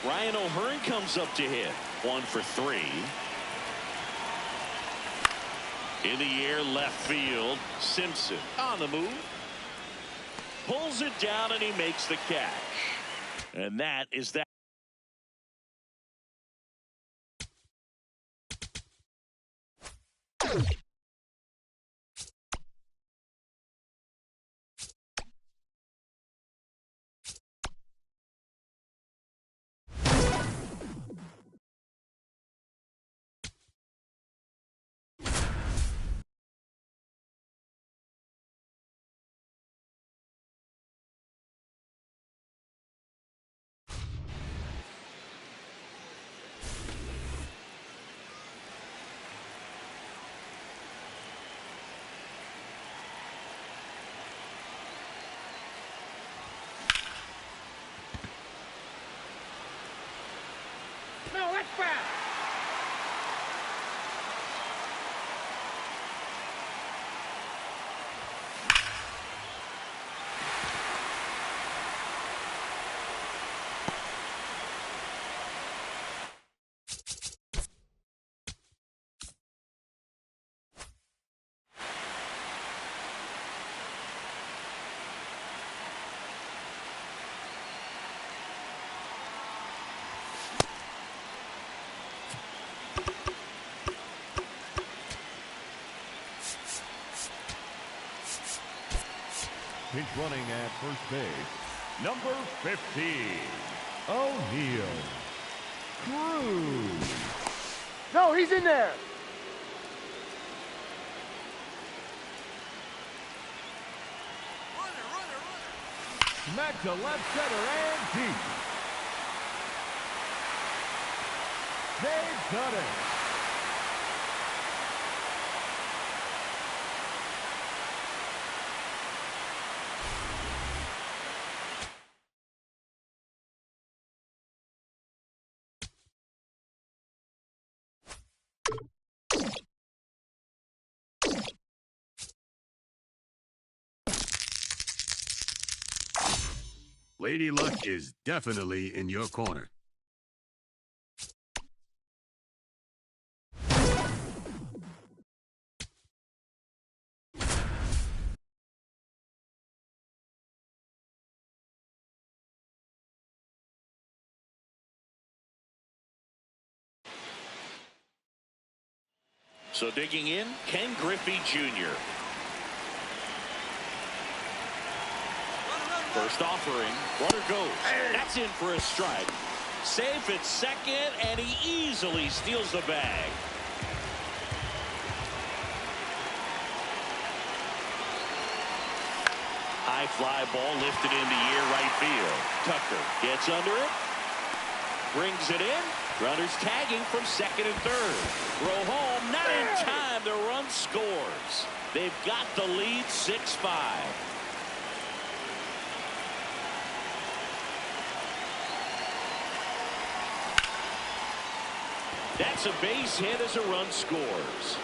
Ryan O'Hearn comes up to hit. 1 for 3. In the air, left field. Simpson on the move. Pulls it down, and he makes the catch. And that is that. No, that's bad. Pinch running at first base, number 15, O'Neal Cruz. No, he's in there. Smack to left center and deep. They've done it. Lady Luck is definitely in your corner. So digging in, Ken Griffey Jr. First offering, runner goes. That's in for a strike. Safe at second, and he easily steals the bag. High fly ball lifted in the air, right field. Tucker gets under it, brings it in. Runners tagging from second and third. Throw home, not in time. The run scores. They've got the lead 6-5. That's a base hit as a run scores.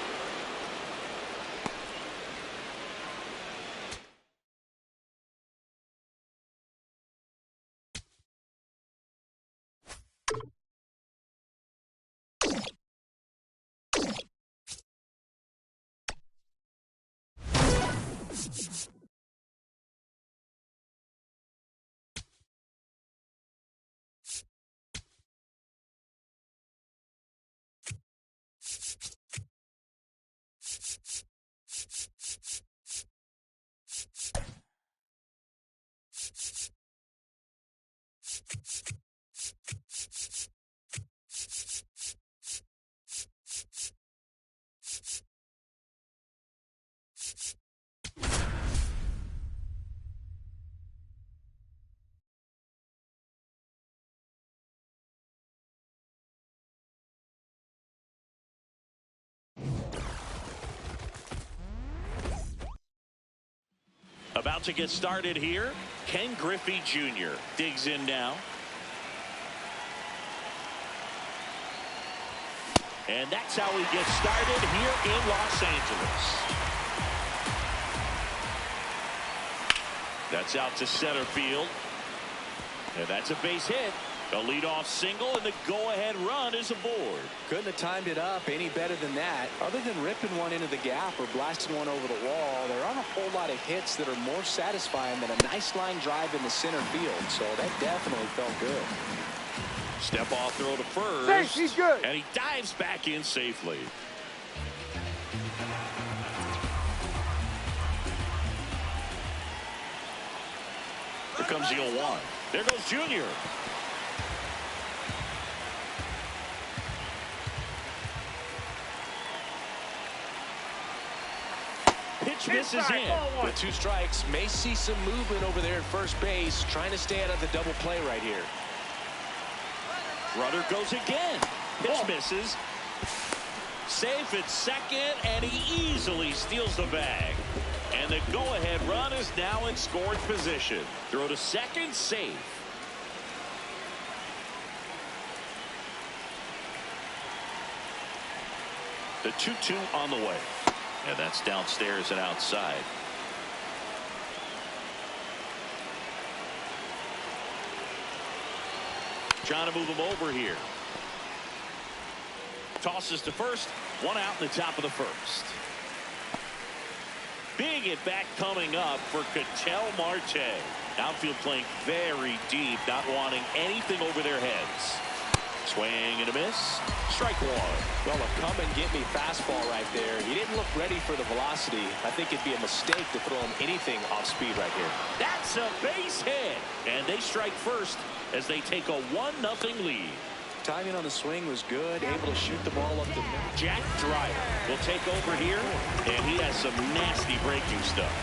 About to get started here. Ken Griffey Jr. digs in now. And that's how he gets started here in Los Angeles. That's out to center field. And that's a base hit. A leadoff single, and the go-ahead run is aboard. Couldn't have timed it up any better than that. Other than ripping one into the gap or blasting one over the wall, there aren't a whole lot of hits that are more satisfying than a nice line drive in the center field. So that definitely felt good. Step off throw to first. Safe, he's good. And he dives back in safely. Here comes the 0-1. There goes Junior. Pitch misses in. With 2 strikes, may see some movement over there at first base, trying to stay out of the double play right here. Runner goes again. Pitch misses. Safe at second, and he easily steals the bag. And the go-ahead run is now in scoring position. Throw to second, safe. The 2-2 on the way. And that's downstairs and outside. Trying to move him over here. Tosses to first. 1 out in the top of the first. Big at bat coming up for Ketel Marte. Outfield playing very deep, not wanting anything over their heads. Swing and a miss. Strike 1. Well, a come and get me fastball right there. He didn't look ready for the velocity. I think it'd be a mistake to throw him anything off speed right here. That's a base hit. And they strike first as they take a 1-0 lead. Timing on the swing was good, able to shoot the ball up the middle. Jack Dreyer will take over here, and he has some nasty breaking stuff.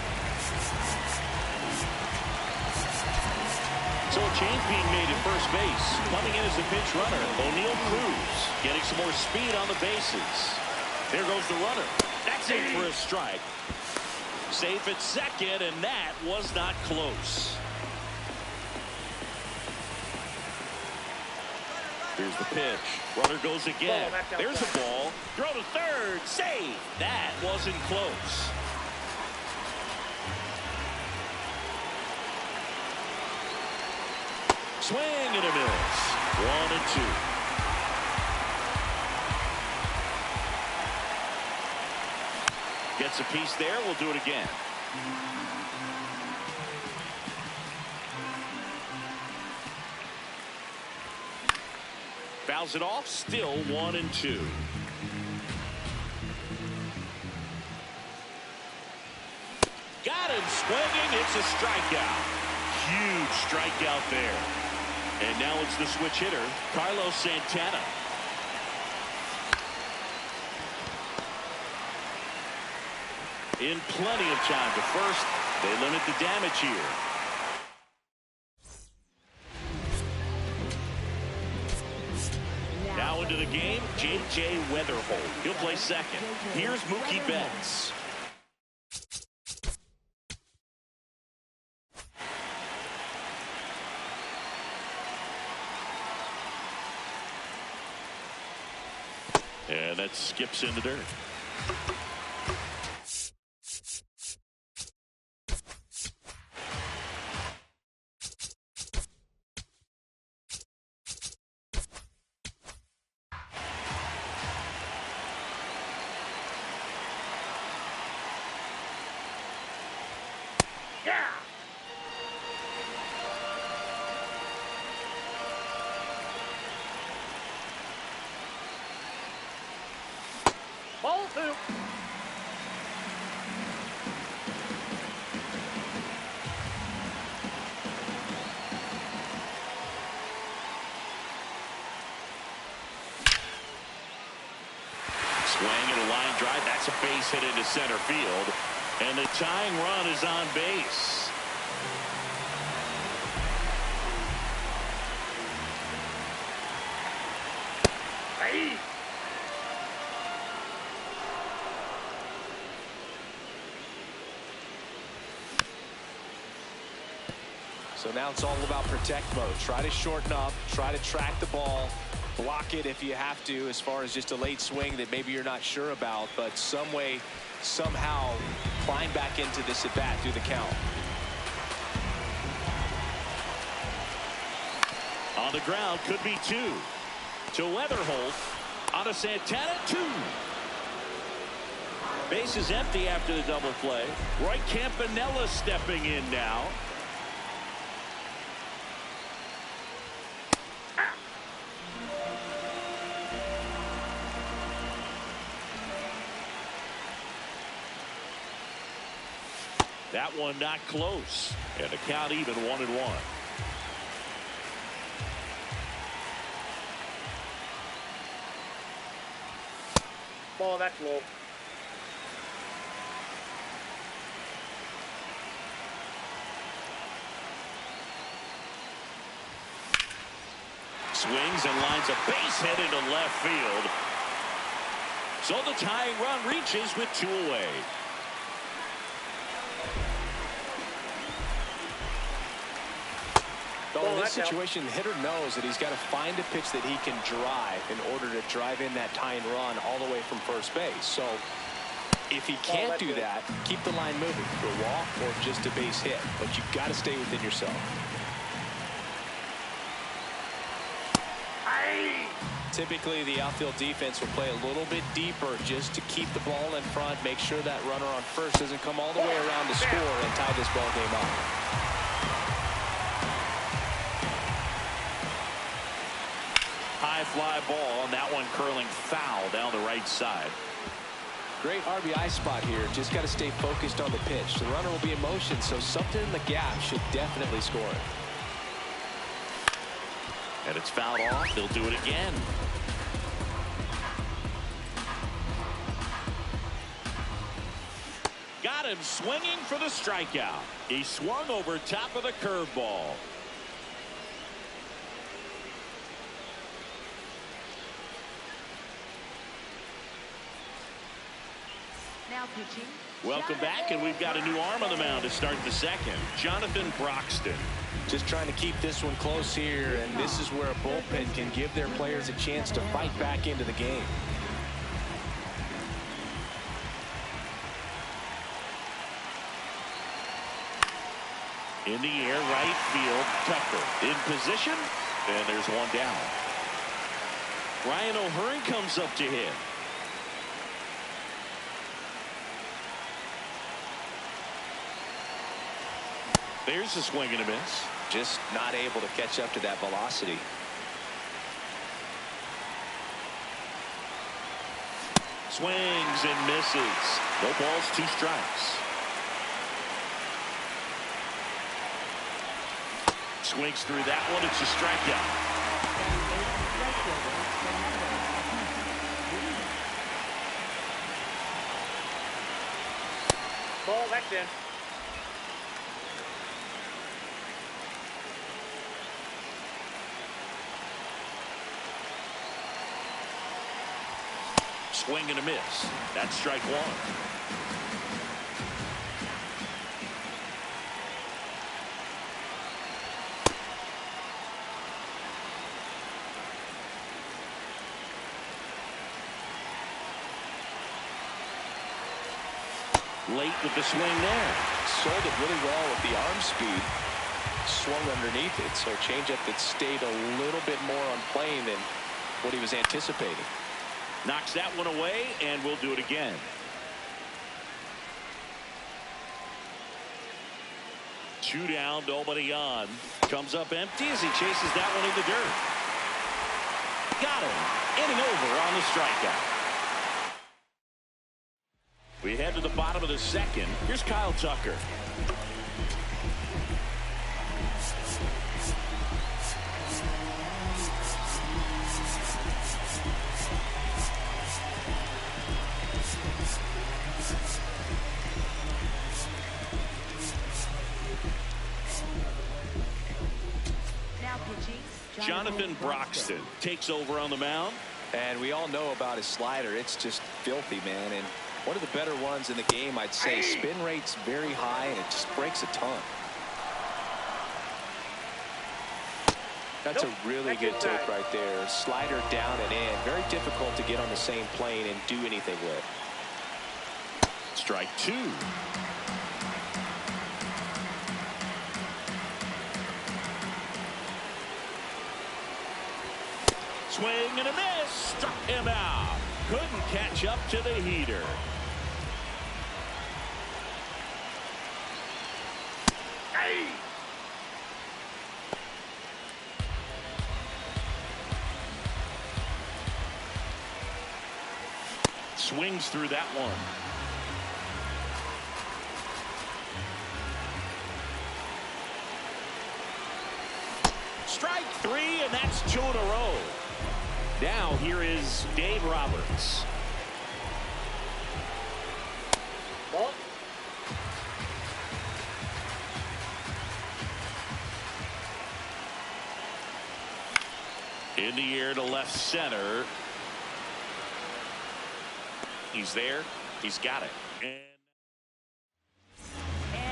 So a change being made at first base. Coming in as a pinch runner, O'Neal Cruz getting some more speed on the bases. There goes the runner. That's in for a strike. Safe at second, and that was not close. Here's the pitch. Runner goes again. There's a ball. Throw to third. Save. That wasn't close. Swing and a miss. 1-2. Gets a piece there. We'll do it again. Fouls it off. Still 1-2. Got him swinging. It's a strikeout. Huge strikeout there. And now it's the switch hitter, Carlos Santana. In plenty of time to first. They limit the damage here. Now into the game, J.J. Weatherholt. He'll play second. Here's Mookie Betts. And that skips in the dirt. Ball 2. Swing and a line drive. That's a base hit into center field. And the tying run is on base. Hey. So now it's all about protect mode. Try to shorten up, try to track the ball, block it if you have to, as far as just a late swing that maybe you're not sure about, but some way, somehow climb back into this at bat through the count. On the ground, could be 2. To Weatherholt. On to Santana, 2. Base is empty after the double play. Roy Campanella stepping in now. That one not close. And the count even 1-1. Ball, that's low. Swings and lines a base hit into left field. So the tying run reaches with 2 away. Well, in this situation, the hitter knows that he's got to find a pitch that he can drive in order to drive in that tying run all the way from first base. So if he can't do that, keep the line moving for a walk or just a base hit. But you've got to stay within yourself. Typically, the outfield defense will play a little bit deeper just to keep the ball in front, make sure that runner on first doesn't come all the way around to score and tie this ball game up. High fly ball, and that one curling foul down the right side. Great RBI spot here. Just got to stay focused on the pitch. The runner will be in motion, so something in the gap should definitely score it. And it's fouled off. They'll do it again. Got him swinging for the strikeout. He swung over top of the curveball. Now pitching. Welcome back, and we've got a new arm on the mound to start the second. Jonathan Broxton. Just trying to keep this one close here, and this is where a bullpen can give their players a chance to fight back into the game. In the air, right field, Tucker in position, and there's one down. Ryan O'Hearn comes up to hit. There's a swing and a miss. Just not able to catch up to that velocity. Swings and misses. No balls, 2 strikes. Swings through that one. It's a strikeout. Ball, that's in. Swing and a miss. That's strike 1. Late with the swing there. Sold it really well with the arm speed. Swung underneath it, so changeup that stayed a little bit more on plane than what he was anticipating. Knocks that one away, and we'll do it again. Two down, nobody on. Comes up empty as he chases that one in the dirt. Got him. Inning over on the strikeout. We head to the bottom of the second. Here's Kyle Tucker. Jonathan Broxton takes over on the mound. And we all know about his slider. It's just filthy, man. And one of the better ones in the game, I'd say. Spin rate's very high, and it just breaks a ton. That's a really good take right there. Slider down and in. Very difficult to get on the same plane and do anything with. Strike 2. Swing and a miss. Struck him out. Couldn't catch up to the heater. Hey! Swings through that one. Strike three, and that's 2 in a row. Now here is Dave Roberts. Ball. In the air to left center. He's there. He's got it. And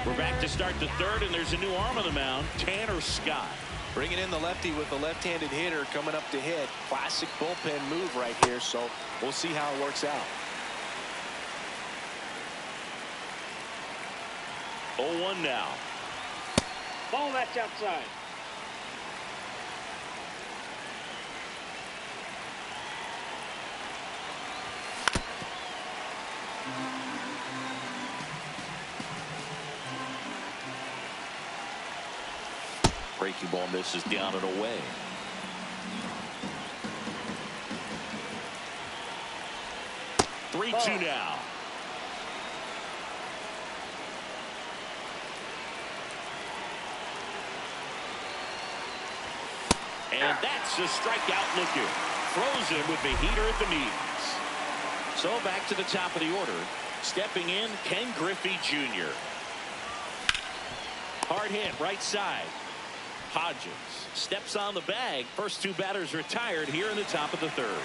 we're back to start the third, and there's a new arm on the mound, Tanner Scott. Bringing in the lefty with the left-handed hitter coming up to hit. Classic bullpen move right here, so we'll see how it works out. 0-1 now. Ball, that's outside. Breaking ball misses down and away. Three, 2 now. And that's a strikeout looking. Throws him with the heater at the knees. So back to the top of the order. Stepping in, Ken Griffey Jr. Hard hit right side. Hodges steps on the bag. First 2 batters retired here in the top of the third.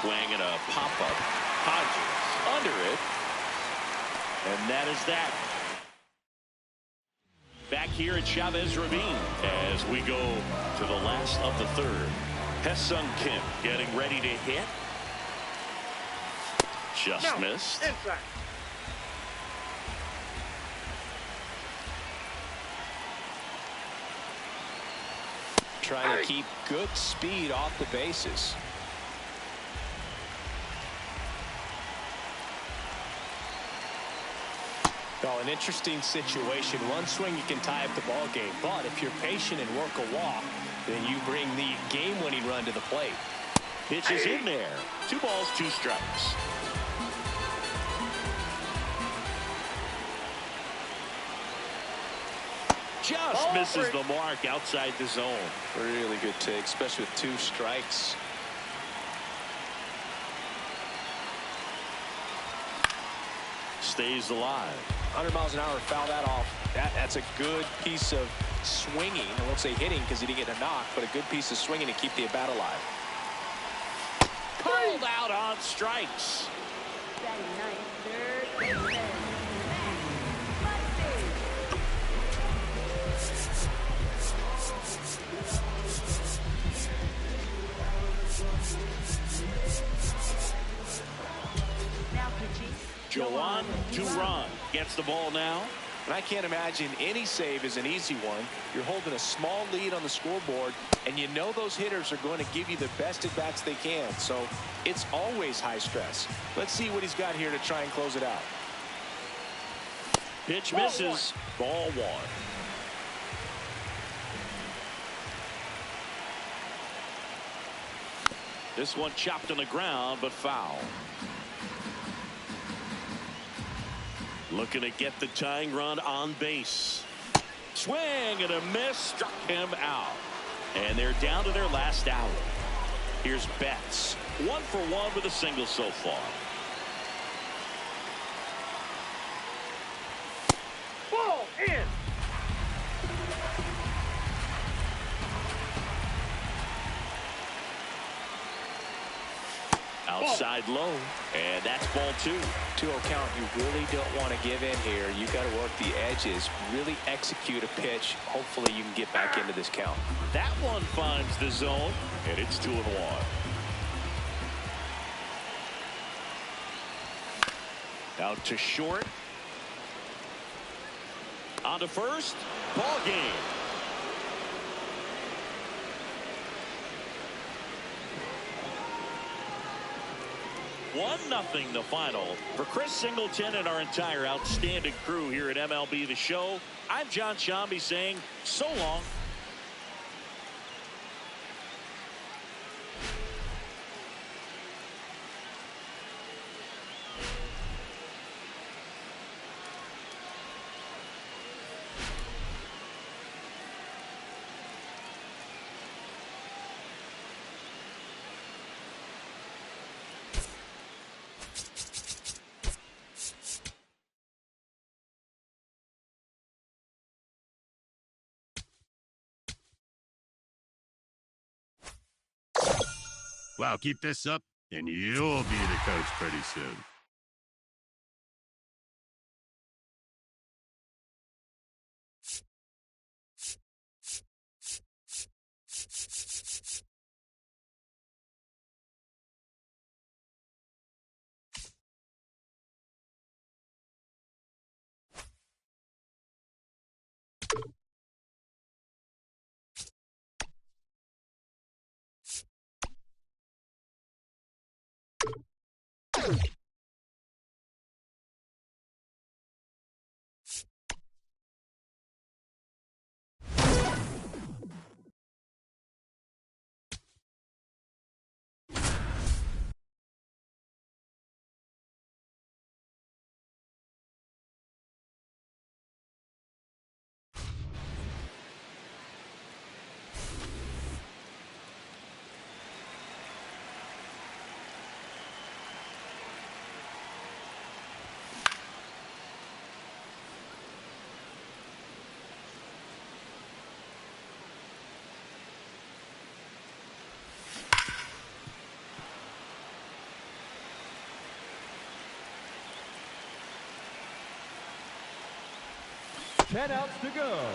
Swing and a pop-up. Hodges under it. And that is that. Back here at Chavez Ravine as we go to the last of the third. Hesung Kim getting ready to hit. Just missed. Inside. Trying to keep good speed off the bases. Oh, an interesting situation. One swing you can tie up the ball game, but if you're patient and work a walk, then you bring the game-winning run to the plate. Pitch is in there. 2 balls, 2 strikes. Just misses the mark outside the zone. Really good take, especially with 2 strikes. Stays alive. 100 miles an hour, foul that off. That's a good piece of swinging. I won't say hitting because he didn't get a knock, but a good piece of swinging to keep the at-bat alive. Pulled out on strikes. Batting ninth, third baseman, Matt Busby. Now pitching. Joan Duran gets the ball now. And I can't imagine any save is an easy one. You're holding a small lead on the scoreboard, and you know those hitters are going to give you the best at-bats they can. So it's always high stress. Let's see what he's got here to try and close it out. Pitch misses. Ball 1. This one chopped on the ground, but foul. Looking to get the tying run on base. Swing and a miss. Struck him out. And they're down to their last out. Here's Betts. 1 for 1 with a single so far. Ball in. Outside low, and that's ball 2. 2-0 count. You really don't want to give in here. You got to work the edges, really execute a pitch. Hopefully you can get back into this count. That one finds the zone, and it's 2-1. Out to short. On to first. Ball game. 1-0 the final. For Chris Singleton and our entire outstanding crew here at MLB The Show, I'm John Shambi saying so long. Wow, keep this up, and you'll be the coach pretty soon. Ten outs to go.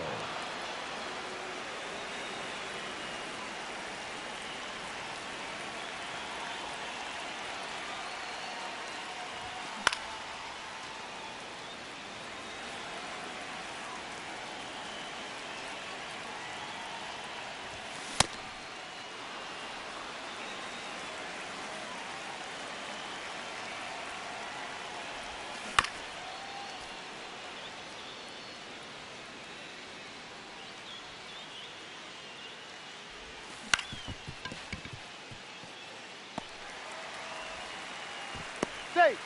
Safe.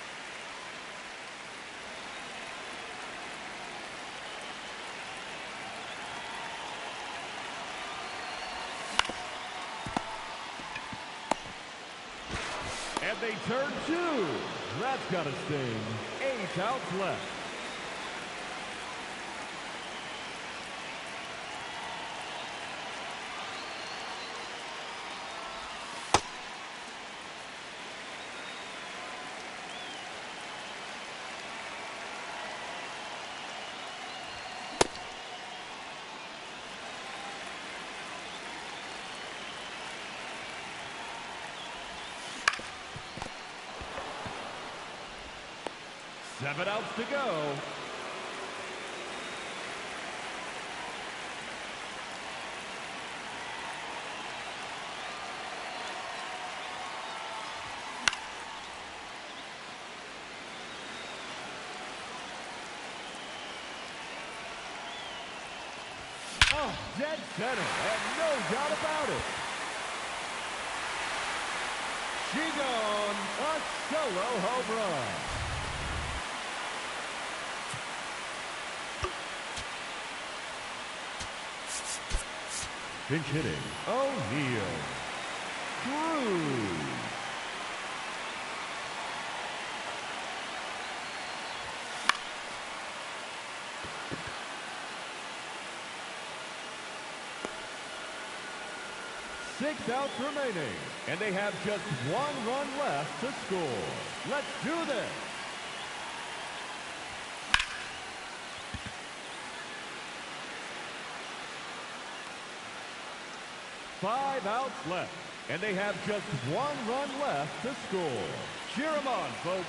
And they turn two. That's got to sting. 8 outs left. Seven outs to go. Oh, dead center, and no doubt about it. Jugando, a solo home run. Pinch hitting, O'Neal. Through. Six outs remaining, and they have just 1 run left to score. Let's do this. Five outs left, and they have just 1 run left to score. Cheer them on, folks.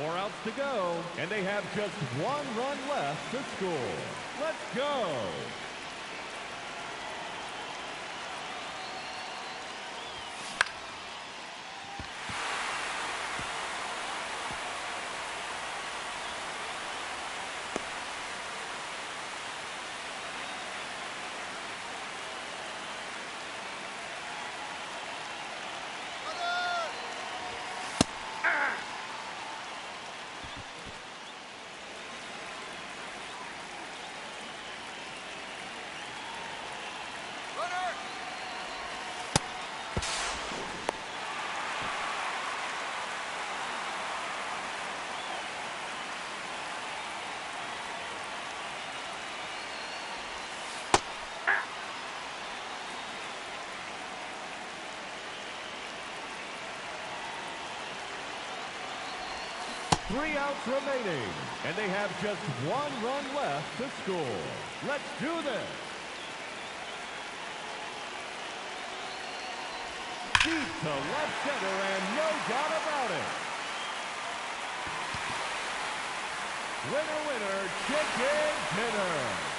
4 outs to go, and they have just 1 run left to score. Let's go. Three outs remaining, and they have just 1 run left to score. Let's do this. Deep to left center, and no doubt about it. Winner, winner, chicken dinner.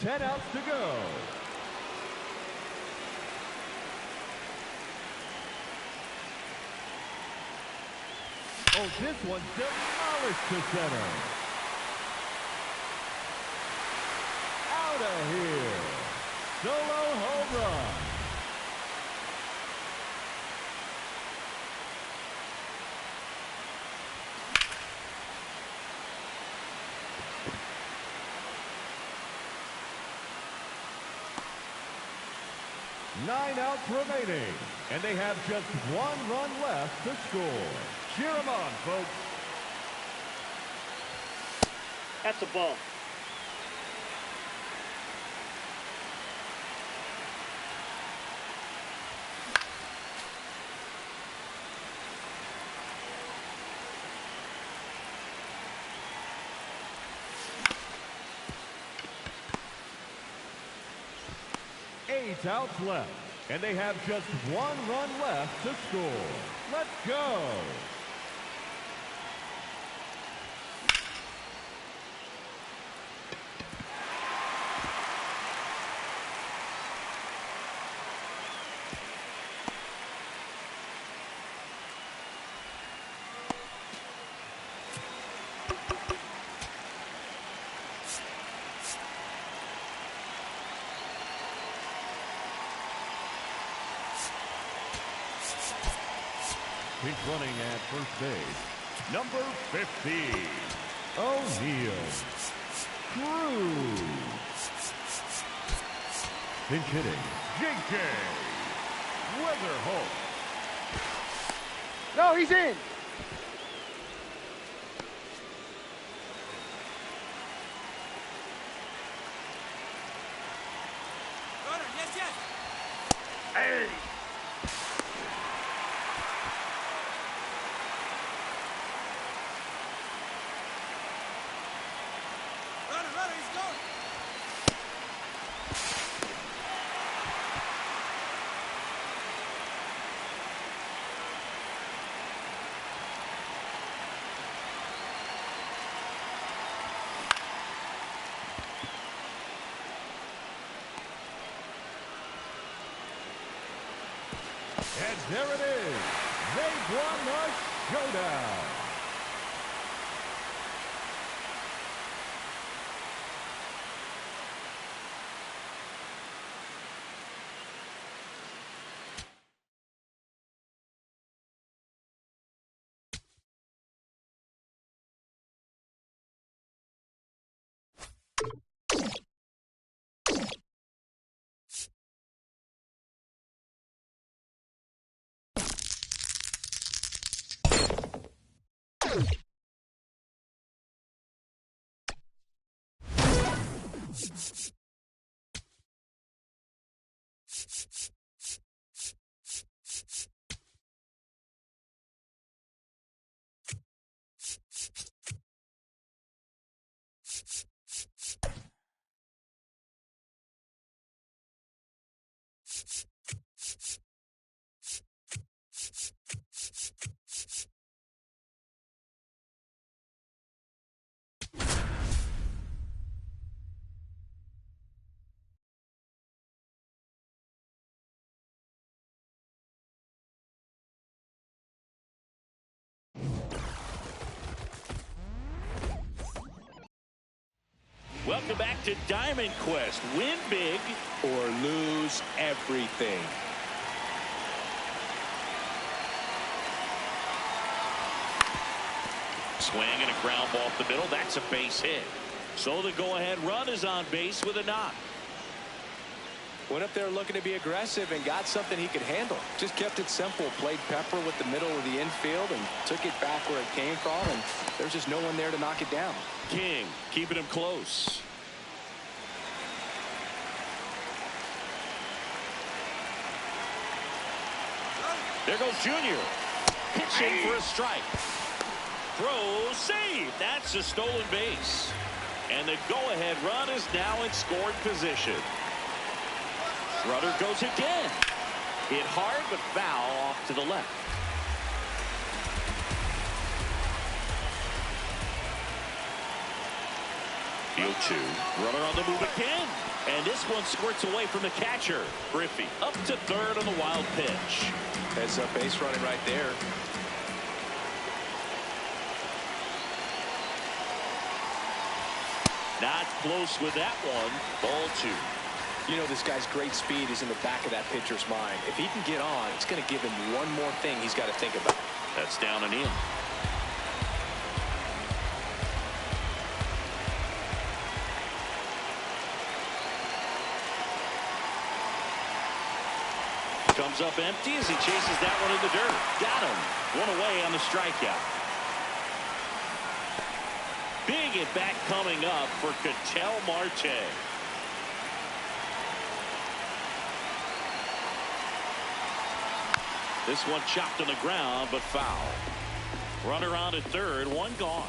Ten outs to go. Oh, this one's demolished to center. Out of here. Solo home run. Nine outs remaining, and they have just 1 run left to score. Cheer them on, folks. That's a ball. Eight outs left, and they have just 1 run left to score. Let's go. He's running at first base. Number 50, O'Neal Cruz. Pinch hitting, J.K. Weatherholt. No, he's in. Runner, yes, yes. Hey. Runner, he's going. And there it is. They've won the showdown. Welcome back to Diamond Quest. Win big or lose everything. Swing and a ground ball up the middle. That's a base hit. So the go-ahead run is on base with a knock. Went up there looking to be aggressive and got something he could handle. Just kept it simple. Played pepper with the middle of the infield and took it back where it came from. And there's just no one there to knock it down. King keeping him close. There goes Junior. Pitching for a strike. Throw, save. That's a stolen base. And the go-ahead run is now in scoring position. Runner goes again. Hit hard, but foul off to the left. The 0-2. Runner on the move again. And this one squirts away from the catcher. Griffey up to third on the wild pitch. Heads up base running right there. Not close with that one. Ball 2. You know, this guy's great speed is in the back of that pitcher's mind. If he can get on, it's going to give him one more thing he's got to think about. That's down and in. Comes up empty as he chases that one in the dirt. Got him. One away on the strikeout. Big at bat coming up for Ketel Marte. This one chopped on the ground, but foul. Runner on at third, one gone.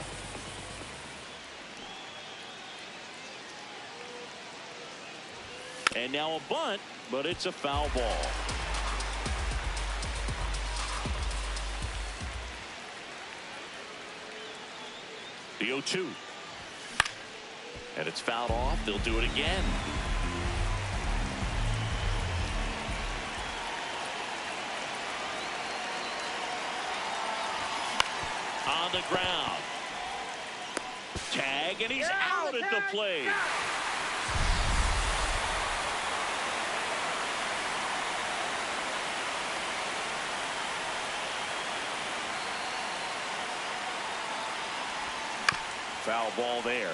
And now a bunt, but it's a foul ball. The 0-2. And it's fouled off. They'll do it again. On the ground. Tag, and he's out at the plate. Foul ball there.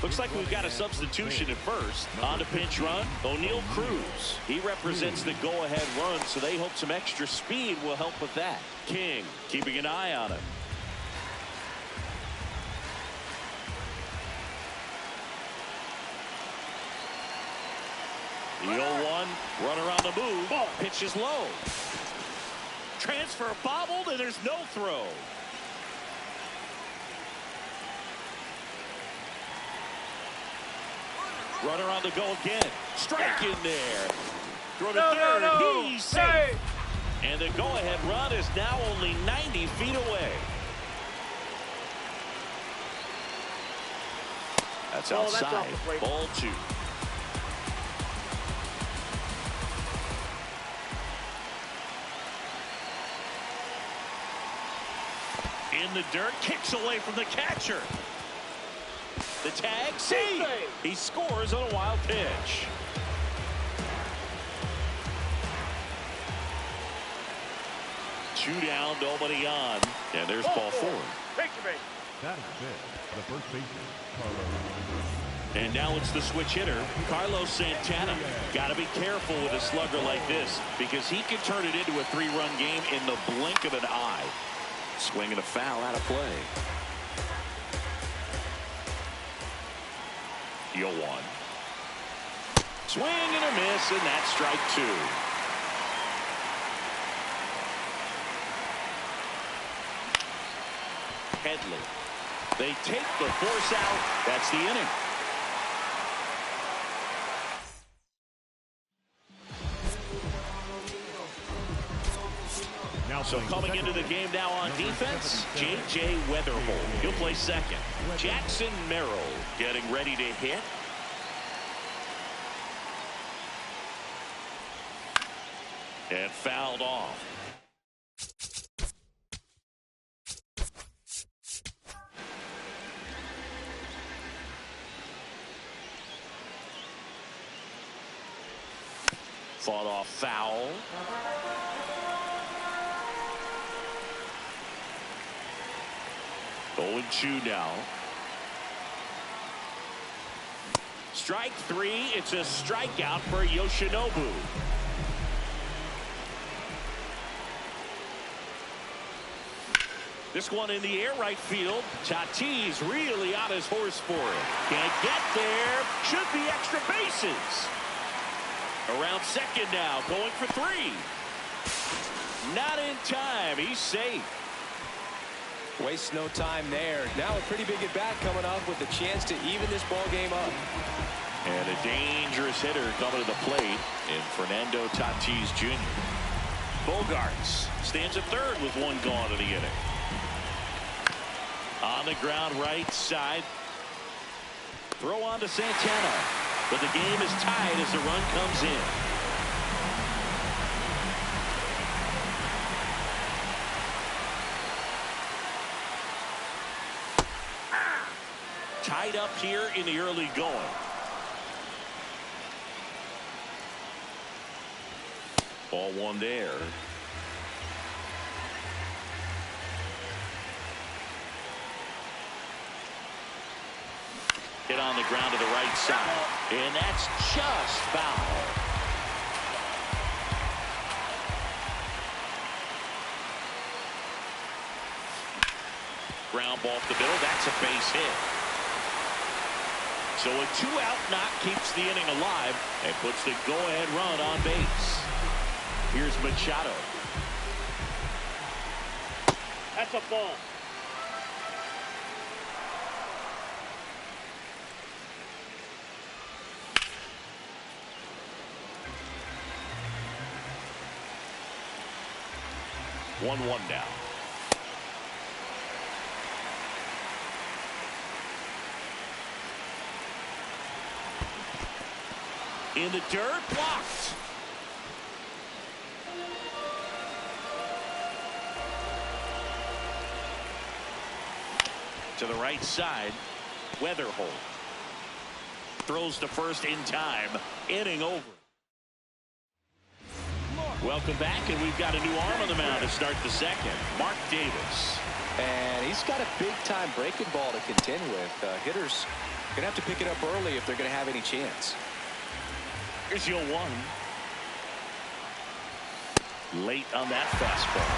Looks like we've got a substitution at first. On to pinch run, O'Neal Cruz. He represents the go-ahead run, so they hope some extra speed will help with that. King keeping an eye on him. The 0-1, runner on the move. Pitch is low. Transfer bobbled, and there's no throw. Runner on the go again. Strike in there. Throw to third. He's safe. And the go-ahead run is now only 90 feet away. That's outside. Ball 2. the dirt, kicks away from the catcher. The tag, see, he scores on a wild pitch. Two down, nobody on, and there's ball four. That is it. The first baseman, Carlos. And now it's the switch hitter, Carlos Santana. Got to be careful with a slugger like this because he can turn it into a three-run game in the blink of an eye. Swing and a foul out of play. 0-1. Swing and a miss, and that's strike two. Headley. They take the force out. That's the inning. So coming into the game now on defense, J.J. Weatherhold. He'll play second. Jackson Merrill getting ready to hit. And fouled off. Fought off foul. 0-2 now. Strike three. It's a strikeout for Yoshinobu. This one in the air right field. Tatis really on his horse for it. Can't get there. Should be extra bases. Around second now, going for three. Not in time. He's safe. Waste no time there. Now a pretty big at bat coming up with a chance to even this ball game up. And a dangerous hitter coming to the plate in Fernando Tatis Jr. Bogarts stands at third with one gone in the inning. On the ground right side. Throw on to Santana. But the game is tied as the run comes in. Tied up here in the early going. Ball one there. Hit on the ground to the right side. And that's just foul. Ground ball up the middle. That's a base hit. So a two-out knock keeps the inning alive and puts the go-ahead run on base. Here's Machado. That's a ball. One now. In the dirt, blocked. To the right side, Weatherhold. Throws to first in time. Inning over. Welcome back, and we've got a new arm on the mound to start the second. Mark Davis. And he's got a big-time breaking ball to contend with. Hitters going to have to pick it up early if they're going to have any chance. Here's 0-1. Late on that fastball.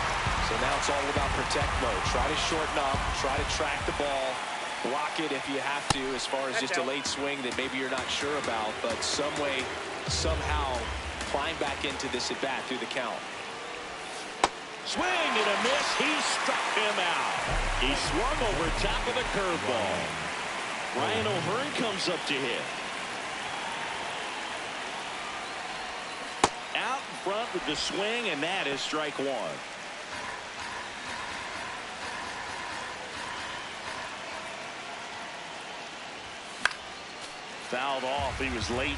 So now it's all about protect mode. Try to shorten up, try to track the ball, block it if you have to, as far as just a late swing that maybe you're not sure about, but some way, somehow climb back into this at bat through the count. Swing and a miss. He struck him out. He swung over top of the curveball. Ryan O'Hearn comes up to hit. Out in front with the swing, and that is strike one. Fouled off. He was late.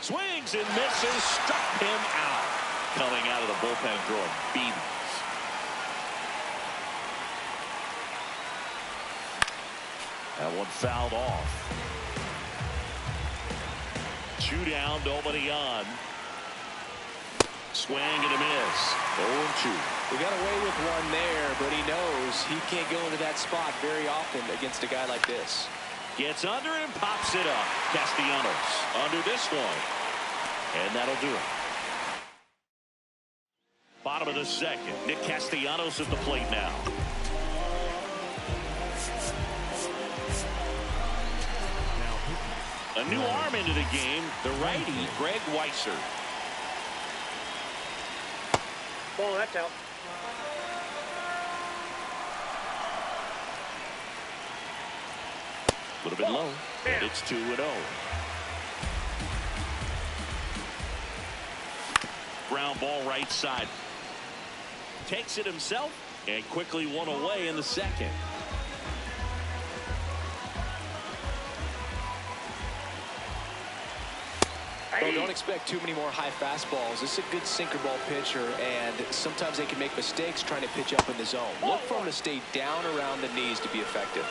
Swings and misses. Struck him out. coming out of the bullpen throwing beatings. That one fouled off. 2 down, nobody on. Swing and a miss. 0-2. We got away with one there, but he knows he can't go into that spot very often against a guy like this. Gets under it and pops it up. Castellanos under this one. And that'll do it. Bottom of the second. Nick Castellanos at the plate now. A new arm into the game. The righty, Greg Weisser. Ball, that's out. A little bit low. And it's 2-0. Ground ball right side. Takes it himself and quickly one away in the second. Well, don't expect too many more high fastballs. This is a good sinker ball pitcher, and sometimes they can make mistakes trying to pitch up in the zone. Look for him to stay down around the knees to be effective.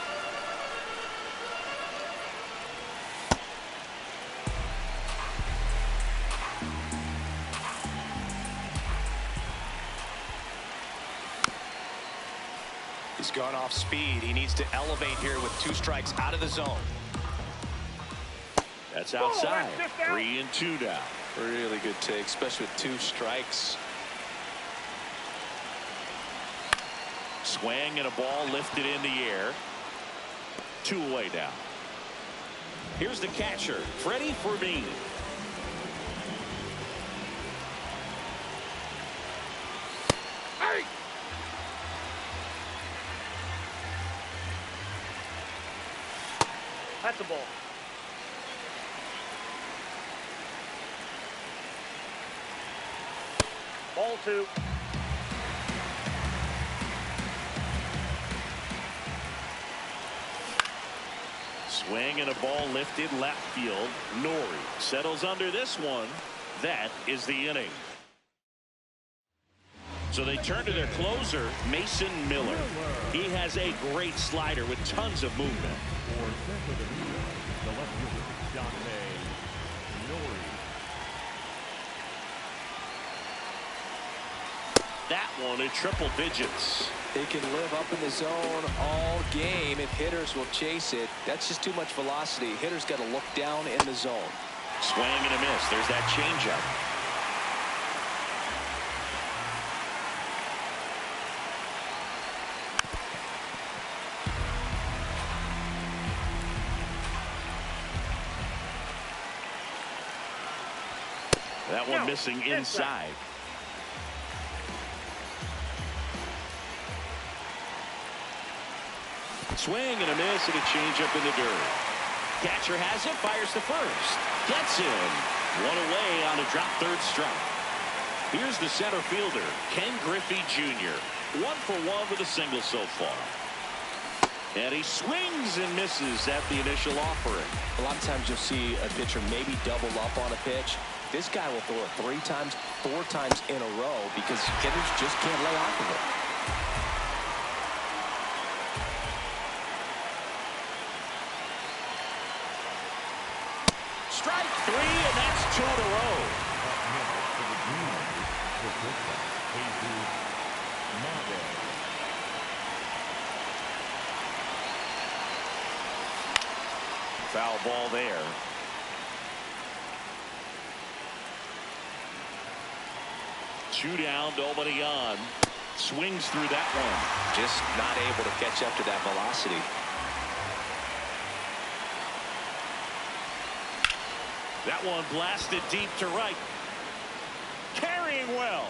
He's gone off speed. He needs to elevate here with 2 strikes out of the zone. That's outside. 3-2 down. Really good take, especially with 2 strikes. Swing and a ball lifted in the air. 2 away down. Here's the catcher, Freddie Fermin. That's a ball. Ball 2. Swing and a ball lifted left field. Nori settles under this one. That is the inning. So they turn to their closer, Mason Miller. He has a great slider with tons of movement. For Santa Domingo, the left fielder, Dante Nori. That one in triple digits. They can live up in the zone all game if hitters will chase it. That's just too much velocity. Hitters got to look down in the zone. Swing and a miss. There's that changeup. That one missing inside. Swing and a miss and a changeup in the dirt. Catcher has it, fires to first. Gets in. 1 away on a drop third strike. Here's the center fielder, Ken Griffey Jr. 1 for 1 with a single so far. And he swings and misses at the initial offering. A lot of times you'll see a pitcher maybe double up on a pitch. This guy will throw it 3 times, 4 times in a row because hitters just can't lay off of it. Strike 3, and that's 2 in a row. Foul ball there. Two down, nobody on. Swings through that one. Just not able to catch up to that velocity. That one blasted deep to right. Carrying well.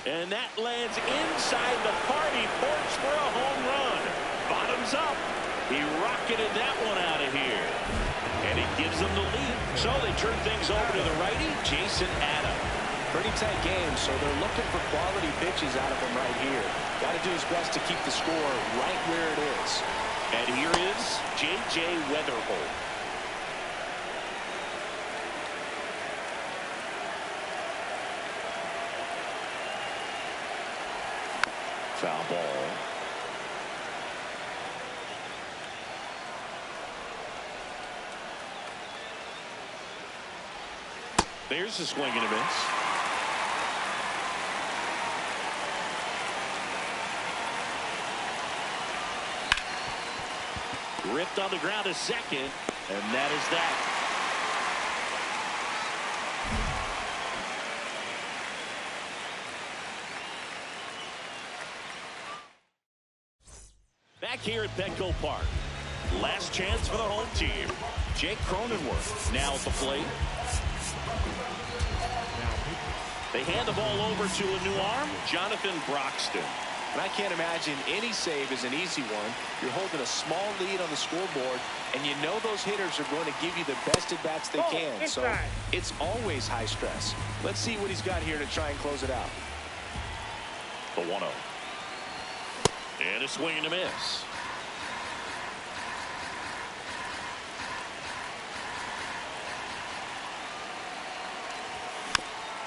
And that lands inside the party porch for a home run. Bottoms up. He rocketed that one out of here. And it gives them the lead. So they turn things over to the righty, Jason Adam. Pretty tight game, so they're looking for quality pitches out of him right here. Got to do his best to keep the score right where it is. And here is J.J. Weatherholt. Foul ball. There's a swing and a miss. Ripped on the ground to second, and that is that. Back here at Petco Park. Last chance for the home team. Jake Cronenworth now at the plate. They hand the ball over to a new arm, Jonathan Broxton. And I can't imagine any save is an easy one. You're holding a small lead on the scoreboard, and you know those hitters are going to give you the best at-bats they can. So it's always high stress. Let's see what he's got here to try and close it out. The 1-0. And a swing and a miss.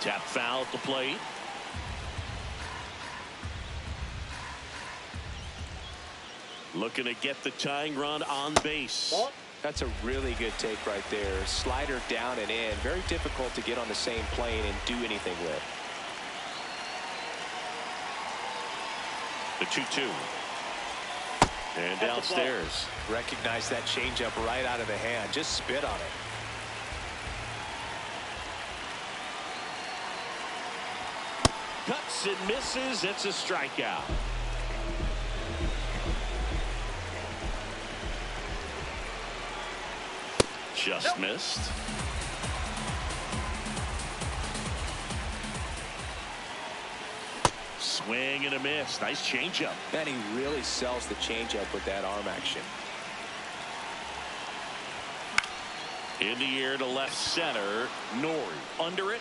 Tap foul at the plate. Looking to get the tying run on base. That's a really good take right there. Slider down and in. Very difficult to get on the same plane and do anything with. The 2-2. And downstairs. Recognize that changeup right out of the hand. Just spit on it. Cuts and misses. It's a strikeout. Just missed. Swing and a miss. Nice changeup. And he really sells the changeup with that arm action. In the air to left center. Nori under it.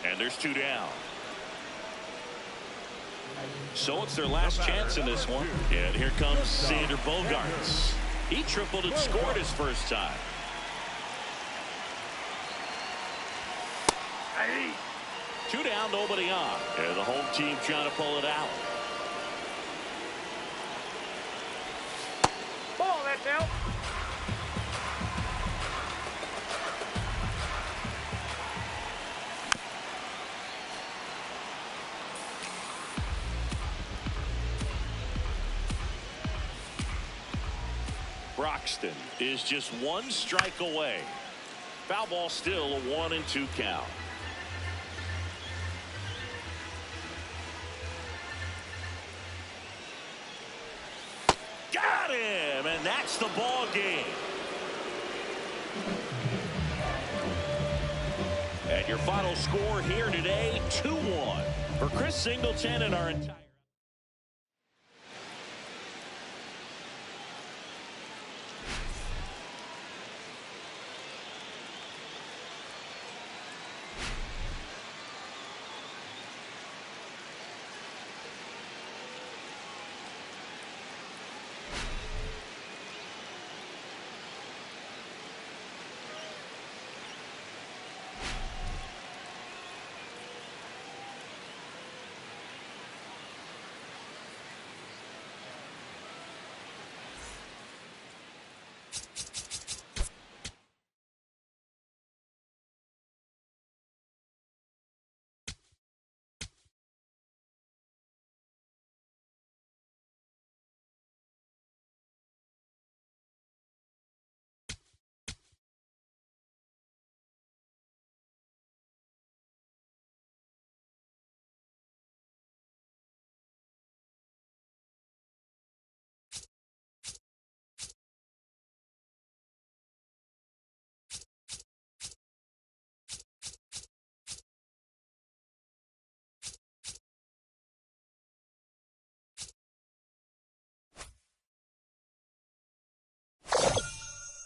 And there's 2 down. So it's their last chance in this one. And here comes Xander Bogaerts. He tripled and scored his first time. Hey. 2 down, nobody on. And the home team trying to pull it out. Ball, that's out. Broxton is just 1 strike away. Foul ball, still a 1-2 count. Got him, and that's the ball game. And your final score here today, 2-1 for Chris Singleton and our entire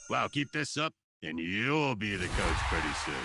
Wow, keep this up, and you'll be the coach pretty soon.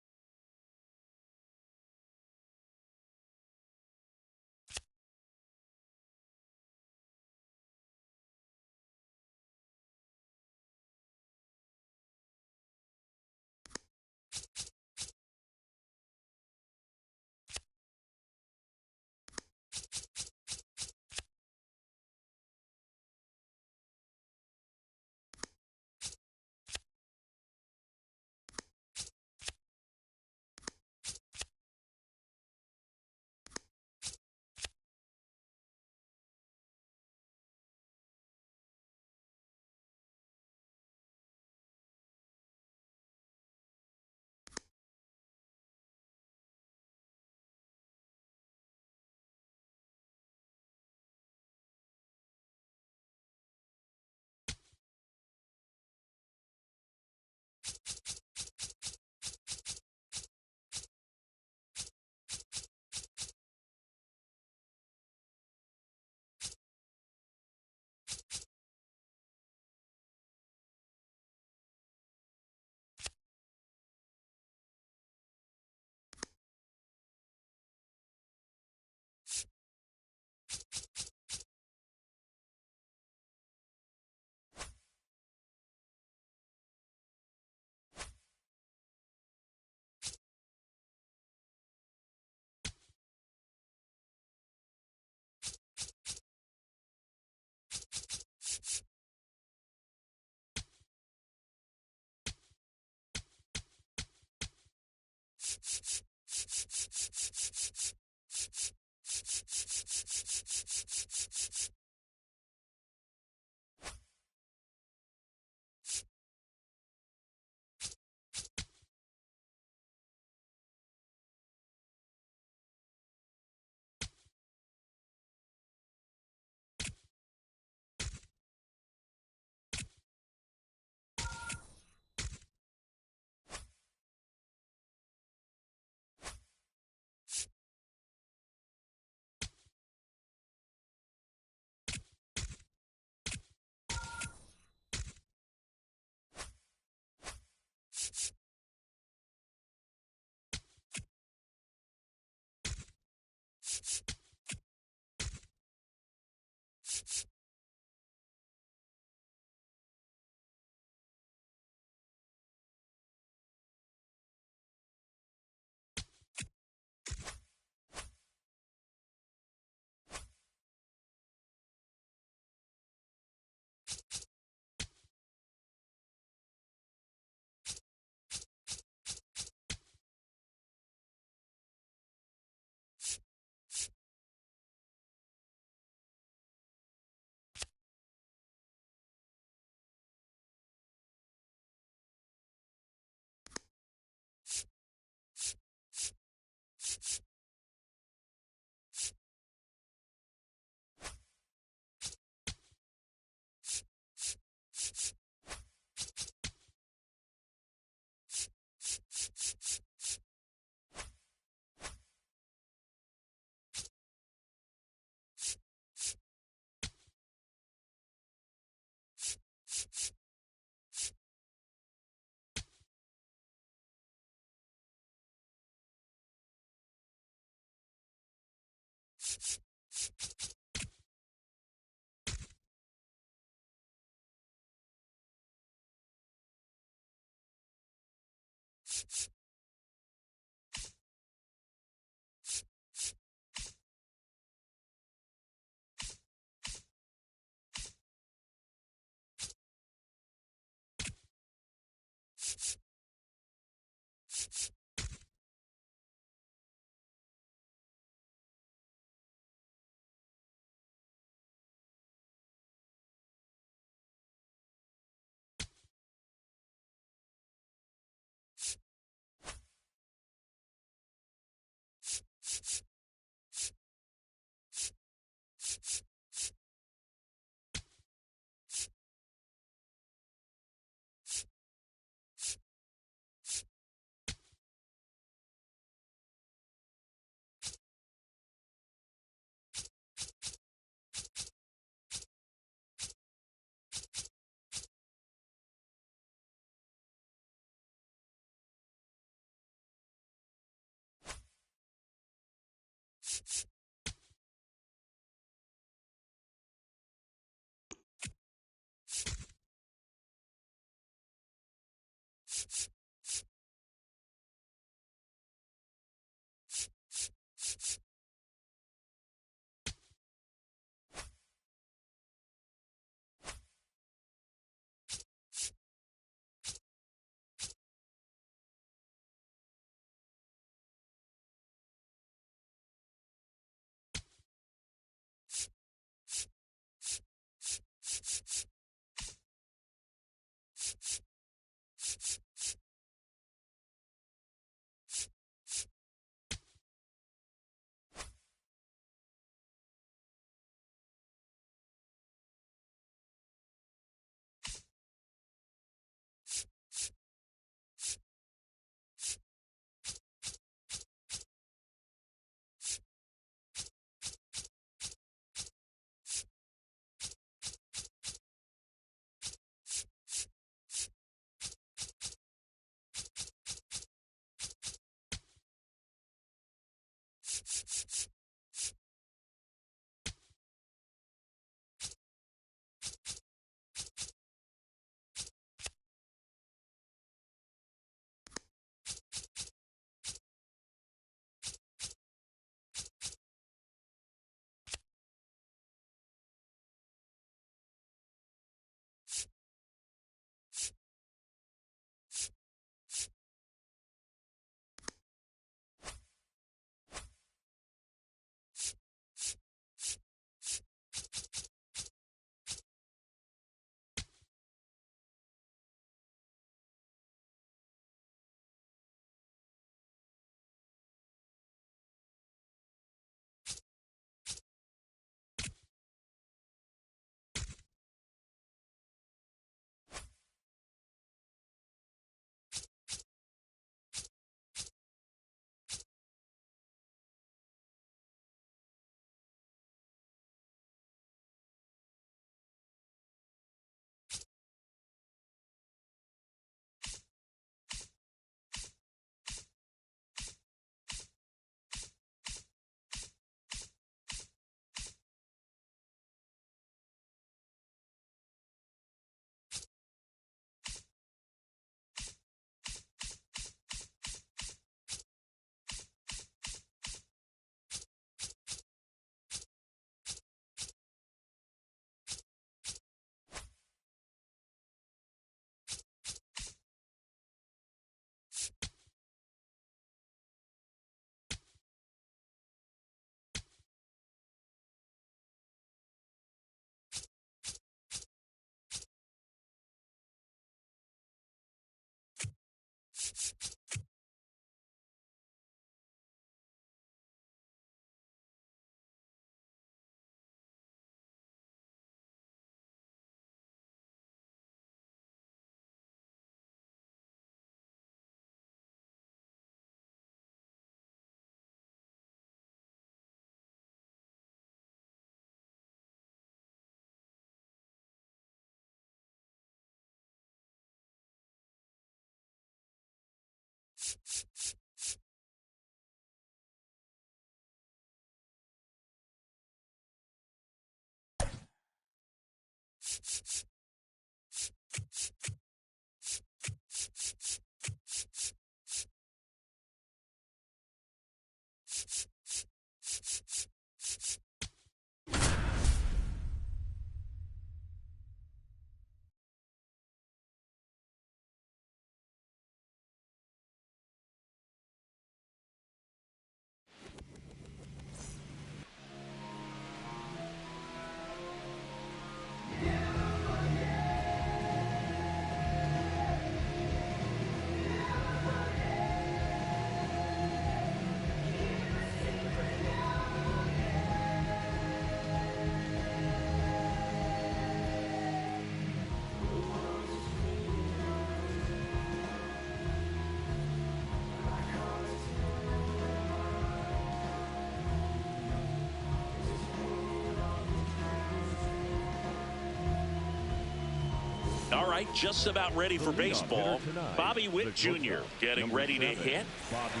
All right, just about ready for baseball. Bobby Witt Jr. getting ready to hit. Bobby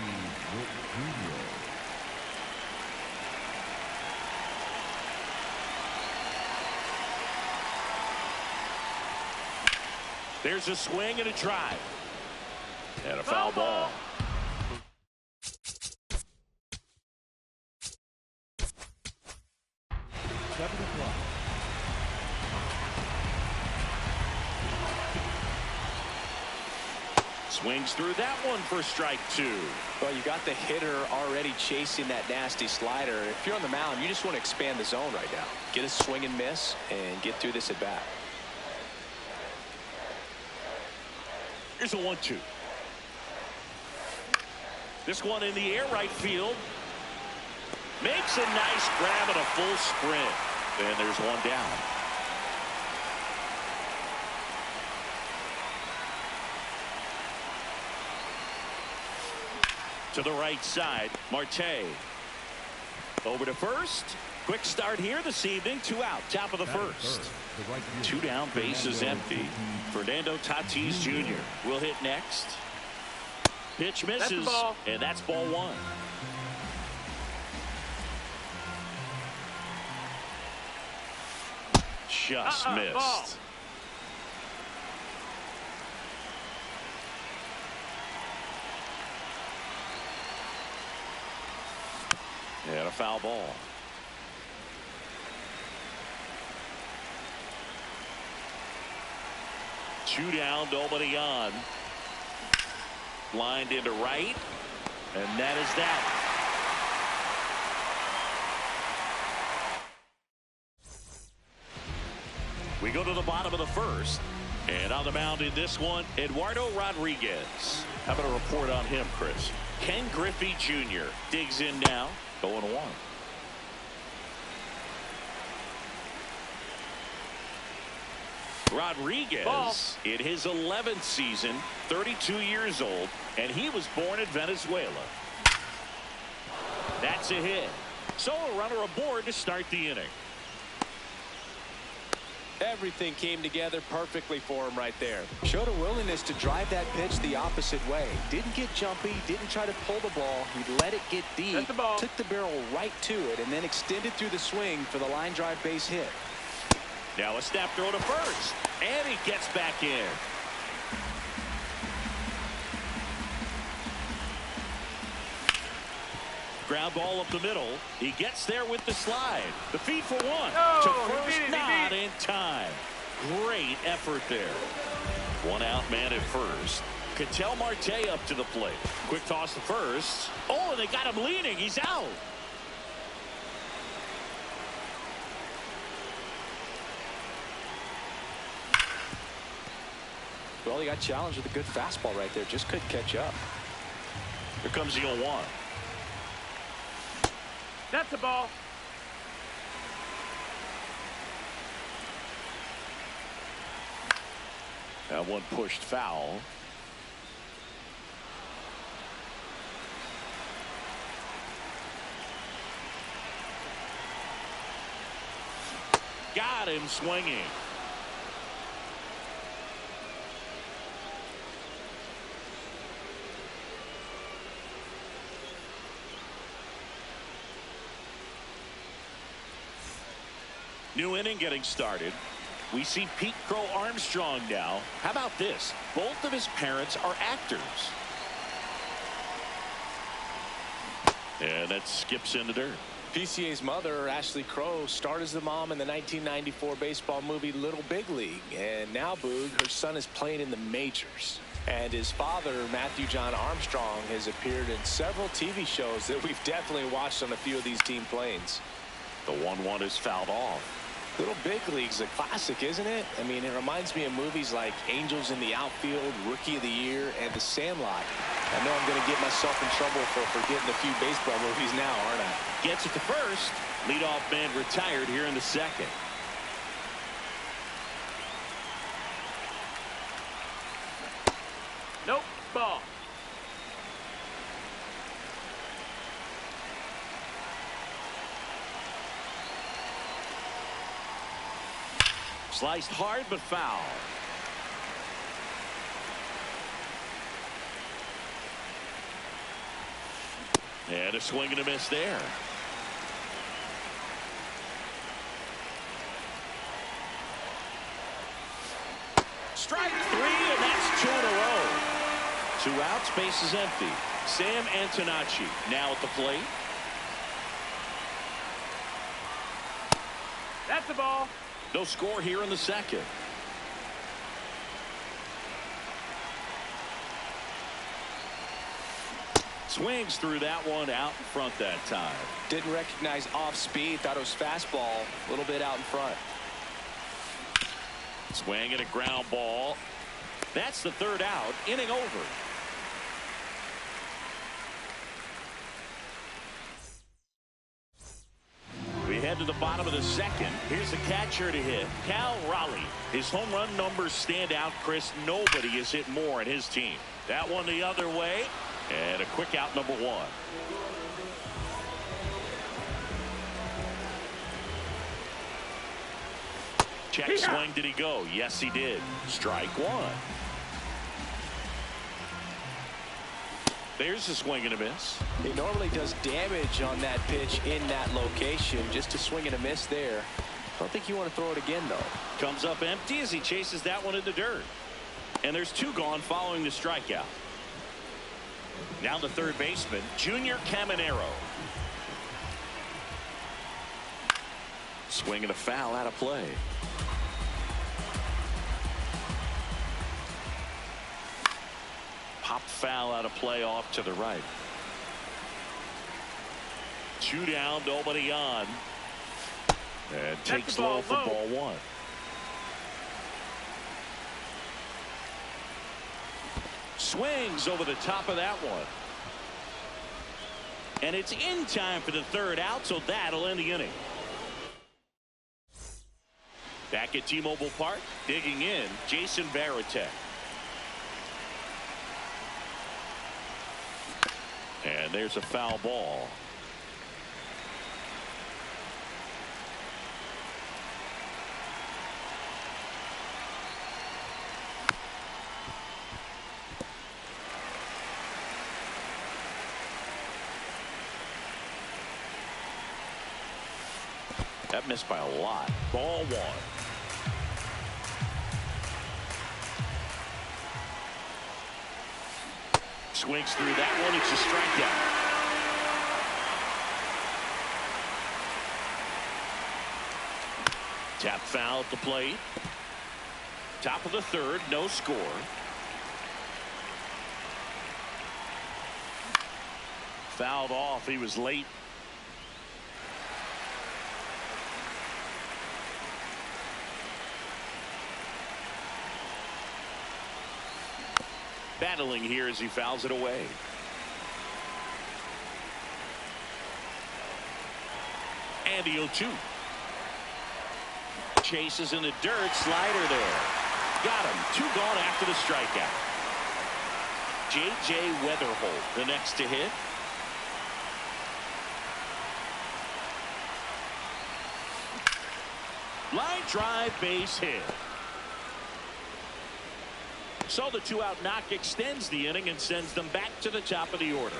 Witt Jr. There's a swing and a drive. And a foul ball. Swings through that one for strike two. Well, you got the hitter already chasing that nasty slider. If you're on the mound, you just want to expand the zone right now. Get a swing and miss and get through this at bat. Here's a 1-2. This one in the air right field. Makes a nice grab and a full sprint. And there's one down. To the right side, Marte. Over to first. Quick start here this evening. 2 out, top of the first. 2 down, bases empty. Fernando Tatis Jr. will hit next. Pitch misses, and that's ball 1. Just missed. And a foul ball. Two down, nobody on. Lined into right. And that is that. We go to the bottom of the first. And on the mound in this one, Eduardo Rodriguez. How about a report on him, Chris? Ken Griffey Jr. digs in now. 0-1. Rodriguez in his 11th season, 32 years old, and he was born in Venezuela. That's a hit. So a runner aboard to start the inning. Everything came together perfectly for him right there. Showed a willingness to drive that pitch the opposite way. Didn't get jumpy, didn't try to pull the ball. He let it get deep, took the barrel right to it, and then extended through the swing for the line drive base hit. Now a snap throw to first, and he gets back in. Ground ball up the middle. He gets there with the slide. The feed for one. To first, not in time. Great effort there. 1 out, man at first. Ketel Marte up to the plate. Quick toss to first. Oh, and they got him leaning. He's out. Well, he got challenged with a good fastball right there. Just couldn't catch up. Here comes the 0-1. That's the ball. That one pushed foul. Got him swinging. New inning getting started. We see Pete Crow Armstrong now. How about this? Both of his parents are actors. And that skips into dirt. PCA's mother, Ashley Crow, starred as the mom in the 1994 baseball movie Little Big League. And now, Boog, her son is playing in the majors. And his father, Matthew John Armstrong, has appeared in several TV shows that we've definitely watched on a few of these team planes. The 1-1 is fouled off. Little Big League's a classic, isn't it? I mean, it reminds me of movies like Angels in the Outfield, Rookie of the Year, and The Sandlot. I know I'm going to get myself in trouble for forgetting a few baseball movies now, aren't I? Gets it to first. Leadoff man retired here in the second. Nope. Ball. Sliced hard but foul. And a swing and a miss there. Strike 3, and that's 2 in a row. 2 outs, base is empty. Sam Antonacci now at the plate. That's the ball. No score here in the second. Swings through that one out in front that time. Didn't recognize off speed. Thought it was fastball. A little bit out in front. Swing and a ground ball. That's the 3rd out. Inning over. We head to the bottom of the second. Here's the catcher to hit, Cal Raleigh. His home run numbers stand out, Chris. Nobody has hit more in his team. That one the other way. And a quick out, number 1. Check swing. Did he go? Yes, he did. Strike 1. There's a swing and a miss. He normally does damage on that pitch in that location. Just a swing and a miss there. Don't think you want to throw it again, though. Comes up empty as he chases that one in the dirt. And there's 2 gone following the strikeout. Now the third baseman, Junior Caminero. Swing and a foul out of play. Pop foul out of play off to the right. 2 down, nobody on. And takes low for ball 1. Swings over the top of that one. And it's in time for the 3rd out, so that'll end the inning. Back at T-Mobile Park, digging in, Jason Varitek. And there's a foul ball. That missed by a lot. Ball 1. Swings through that one. It's a strikeout. Tap foul at the plate. Top of the 3rd, no score. Fouled off. He was late. Battling here as he fouls it away. And the 0-2. Chases in the dirt. Slider there. Got him. 2 gone after the strikeout. J.J. Weatherholt, the next to hit. Line drive, base hit. So the 2-out knock extends the inning and sends them back to the top of the order.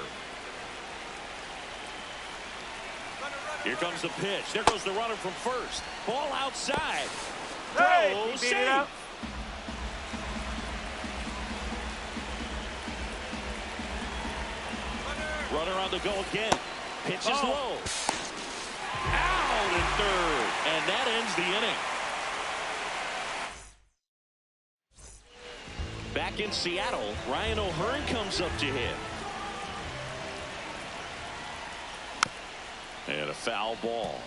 Here comes the pitch. There goes the runner from first. Ball outside. Hey, Throw, safe. Runner on the go again. Pitch is low. Out in third. And that ends the inning. Back in Seattle, Ryan O'Hearn comes up to hit. And a foul ball.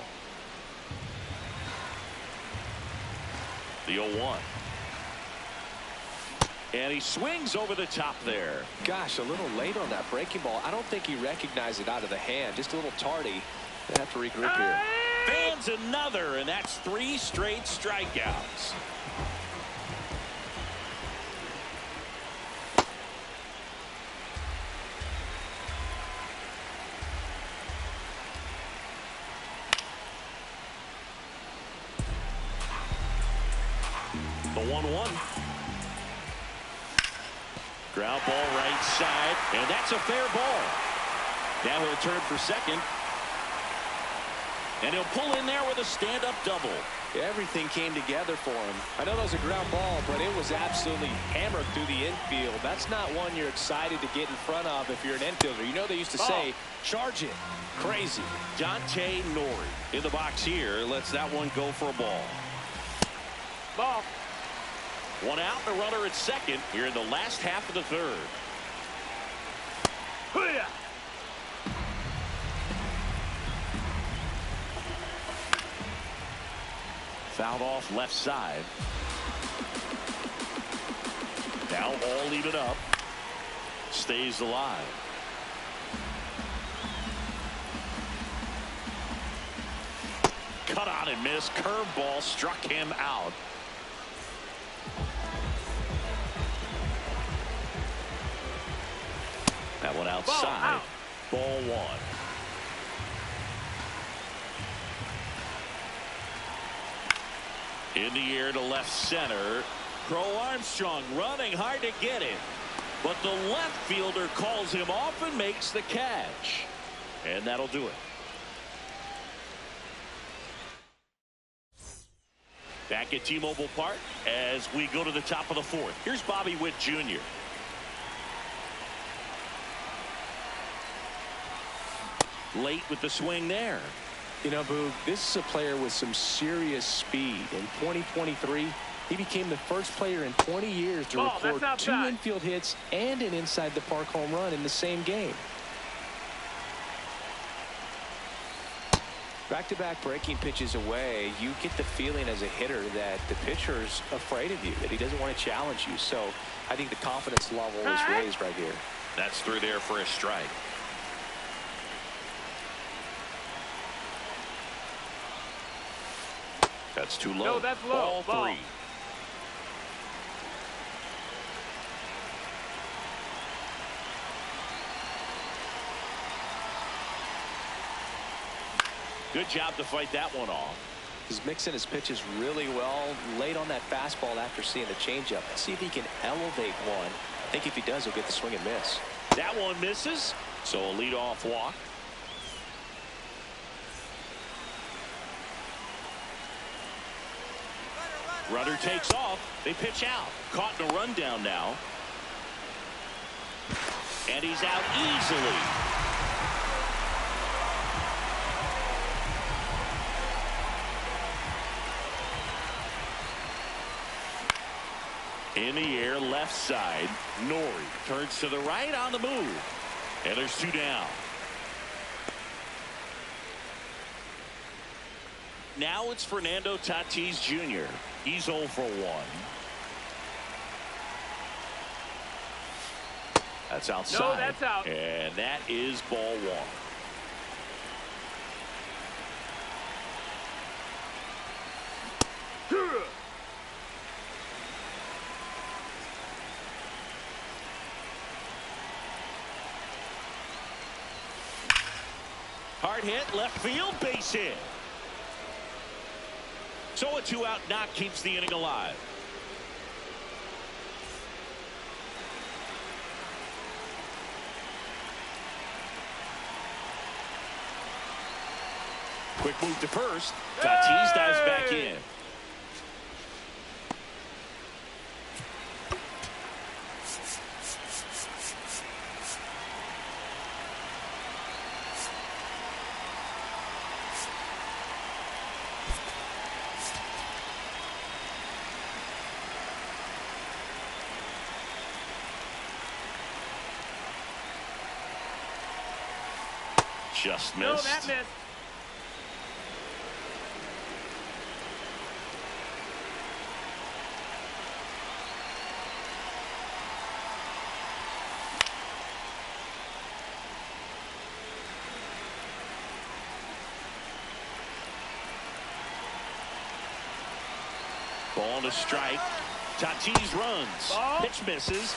The 0-1. And he swings over the top there. Gosh, a little late on that breaking ball. I don't think he recognized it out of the hand. Just a little tardy. They have to regroup here. Fans another, and that's 3 straight strikeouts. The 1-1. Ground ball right side, and that's a fair ball. Now he'll turn for second. And he'll pull in there with a stand-up double. Everything came together for him. I know that was a ground ball, but it was absolutely hammered through the infield. That's not one you're excited to get in front of if you're an infielder. You know they used to say, charge it. Crazy. Dante Nori in the box here. Lets that one go for a ball. Ball. 1 out, the runner at second here in the last half of the third. Hoo-yah. Fouled off left side. Now all even up. Stays alive. Cut on and miss. Curveball struck him out. That one outside. Ball 1. In the air to left center. Crow Armstrong running hard to get it. But the left fielder calls him off and makes the catch. And that'll do it. Back at T-Mobile Park as we go to the top of the 4th. Here's Bobby Witt Jr. Late with the swing there. You know, Boog, this is a player with some serious speed. In 2023, he became the first player in 20 years to record 2 infield hits and an inside the park home run in the same game. Back-to-back breaking pitches away, you get the feeling as a hitter that the pitcher's afraid of you, that he doesn't want to challenge you. So I think the confidence level is raised right here. That's through there for a strike. That's too low. No, that's low. Ball 3. Good job to fight that one off. He's mixing his pitches really well. Late on that fastball after seeing the changeup. Let's see if he can elevate one. I think if he does, he'll get the swing and miss. That one misses. So a leadoff walk. Runner takes off. They pitch out. Caught in a rundown now. And he's out easily. In the air, left side. Nori turns to the right on the move. And there's 2 down. Now it's Fernando Tatis Jr. He's 0 for 1. That's outside. No, that's out. And that is ball one. Hard hit, left field, base hit. So a 2-out knock keeps the inning alive. Quick move to first. Tatis dives back in. Just missed. No, that missed. Ball to strike. Tatis runs. Ball. Pitch misses.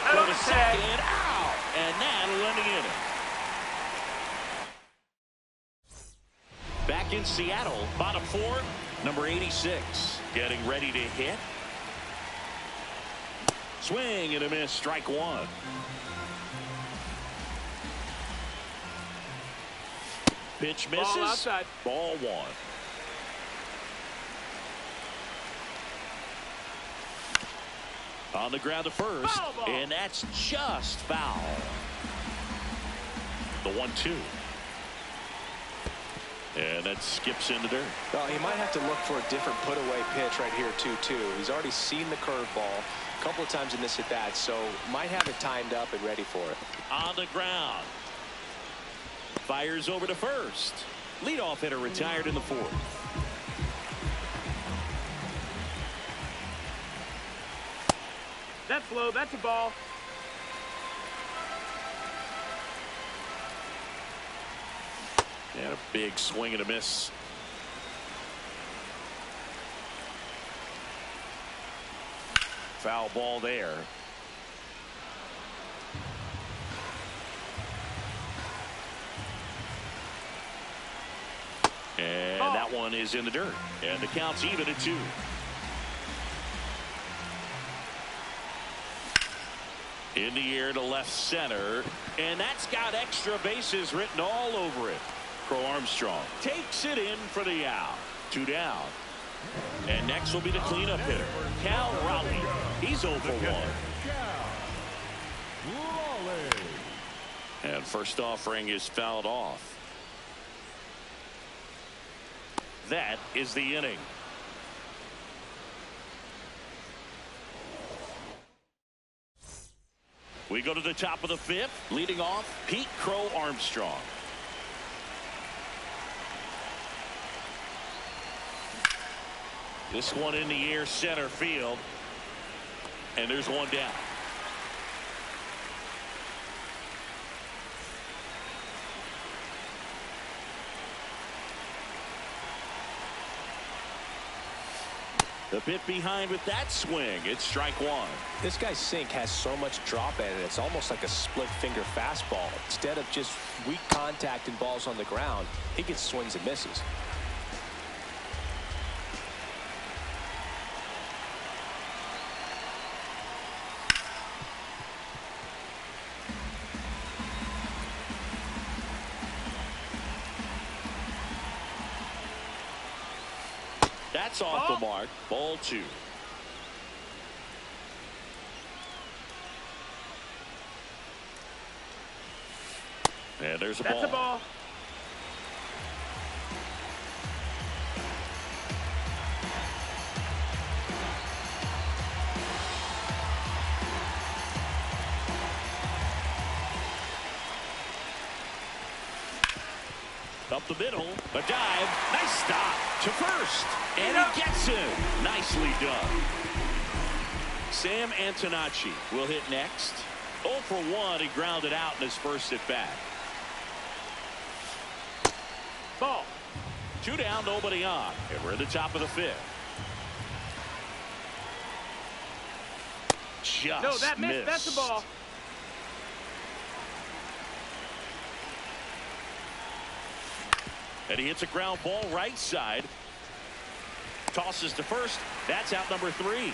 Out Go of to the second. tag. Out. And that'll end the inning. Back in Seattle, bottom four, number 86, getting ready to hit. Swing and a miss, strike one. Pitch misses. Ball outside. Ball one. On the ground to first, Foul ball. and that's just foul. The 1-2. And that skips in the dirt. Well, he might have to look for a different put-away pitch right here, 2-2. He's already seen the curveball a couple of times in this at-bat, so might have it timed up and ready for it. On the ground. Fires over to first. Leadoff hitter retired in the fourth. That's low. That's a ball. And a big swing and a miss. Foul ball there. And that one is in the dirt. And the count's even at 2. In the air to left center. And that's got extra bases written all over it. Crow Armstrong takes it in for the out. 2 down. And next will be the cleanup hitter, Cal Raleigh. He's 0 for 1. And first offering is fouled off. That is the inning. We go to the top of the 5th. Leading off, Pete Crow Armstrong. This one in the air center field. And there's one down. The bit behind with that swing. It's strike one. This guy's sink has so much drop in it. It's almost like a split finger fastball. Instead of just weak contact and balls on the ground, he gets swings and misses. That's off the mark. Ball 2. And there's a ball. That's a ball. Up the middle, a dive, nice stop to first, and he gets him. Nicely done. Sam Antonacci will hit next. 0 for 1. He grounded out in his first at bat. Ball. 2 down, nobody on, and we're at the top of the 5th. Just No, that missed. missed. That's the ball. And he hits a ground ball right side. Tosses to first. That's out number 3.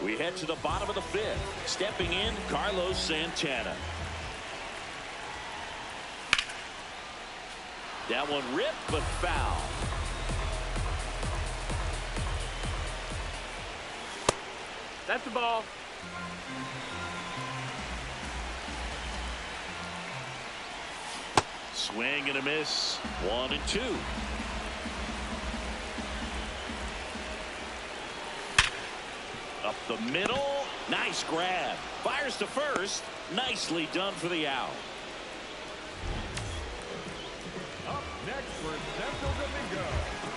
We head to the bottom of the 5th. Stepping in, Carlos Santana. That one ripped, but foul. That's the ball. Swing and a miss. 1 and 2. Up the middle. Nice grab. Fires to first. Nicely done for the out. Up next for Santo Domingo,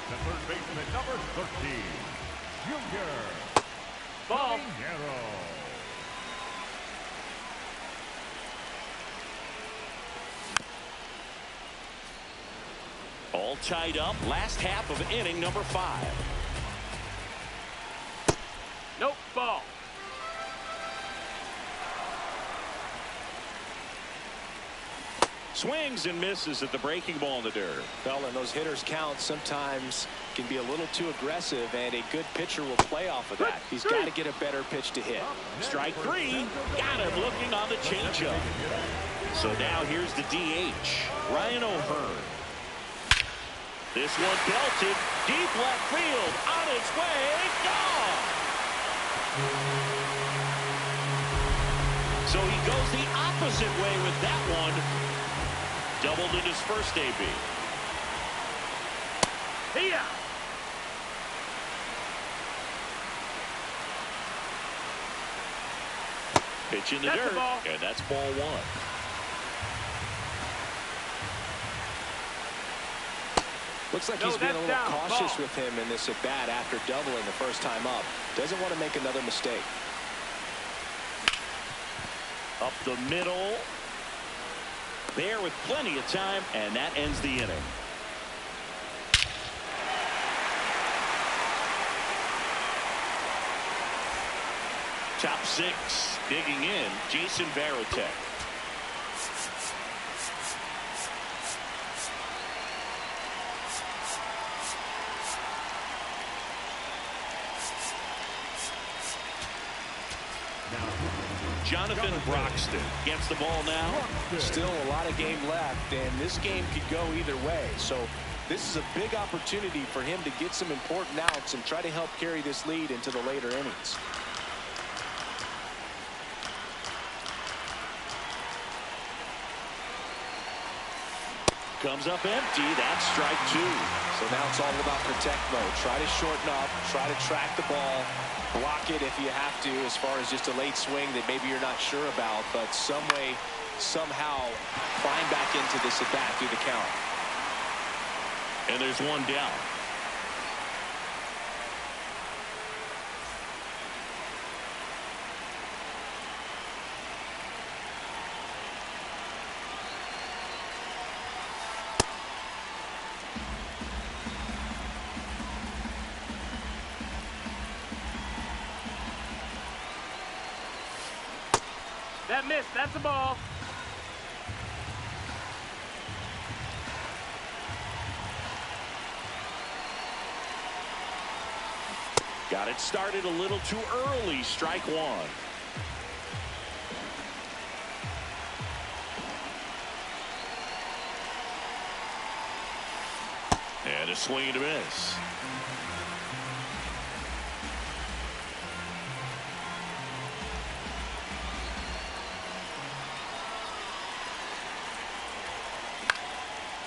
the third baseman, number 13, Junior Ball. Caballero. All tied up. Last half of inning number 5. Nope. Ball. Swings and misses at the breaking ball in the dirt. Well, and those hitters count sometimes can be a little too aggressive, and a good pitcher will play off of that. He's got to get a better pitch to hit. Strike 3. Got him looking on the changeup. So now here's the DH, Ryan O'Hearn. This one belted deep left field, on its way, gone. So he goes the opposite way with that one. Doubled in his first AB. Here. Pitch in the That's the dirt, ball. and that's ball 1. Looks like he's being a little cautious with him in this at bat after doubling the first time up. Doesn't want to make another mistake. Up the middle. There with plenty of time, and that ends the inning. Top 6, digging in, Jason Varitek. Jonathan Broxton gets the ball now. Still a lot of game left, and this game could go either way. So this is a big opportunity for him to get some important outs and try to help carry this lead into the later innings. Comes up empty. That's strike 2. So now it's all about protect mode. Try to shorten up, try to track the ball, block it if you have to, as far as just a late swing that maybe you're not sure about, but some way, somehow climb back into this at bat through the count. And there's one down. That missed. That's the ball. Got it started a little too early. Strike 1. And a swing and a miss.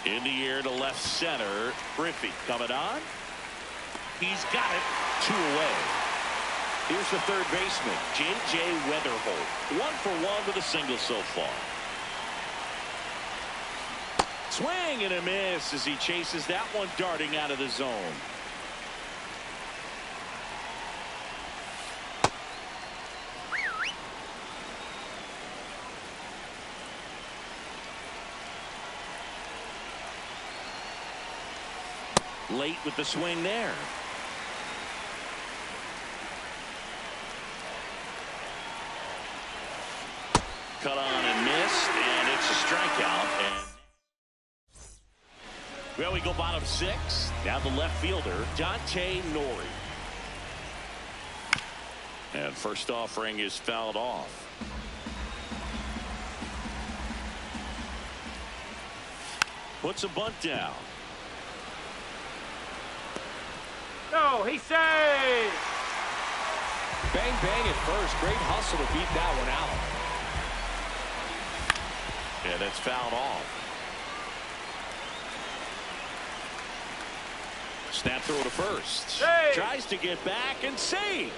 In the air to left center. Griffey coming on. He's got it. 2 away. Here's the third baseman, J.J. Weatherholt. 1 for 1 with a single so far. Swing and a miss as he chases that one darting out of the zone. Late with the swing there. Cut on and missed, and it's a strikeout. And well, we go bottom 6. Now the left fielder, Dante Nori. And first offering is fouled off. Puts a bunt down. No, he saved. Bang, bang at first. Great hustle to beat that one out. And it's fouled off. Snap throw to first. Save. Tries to get back and save.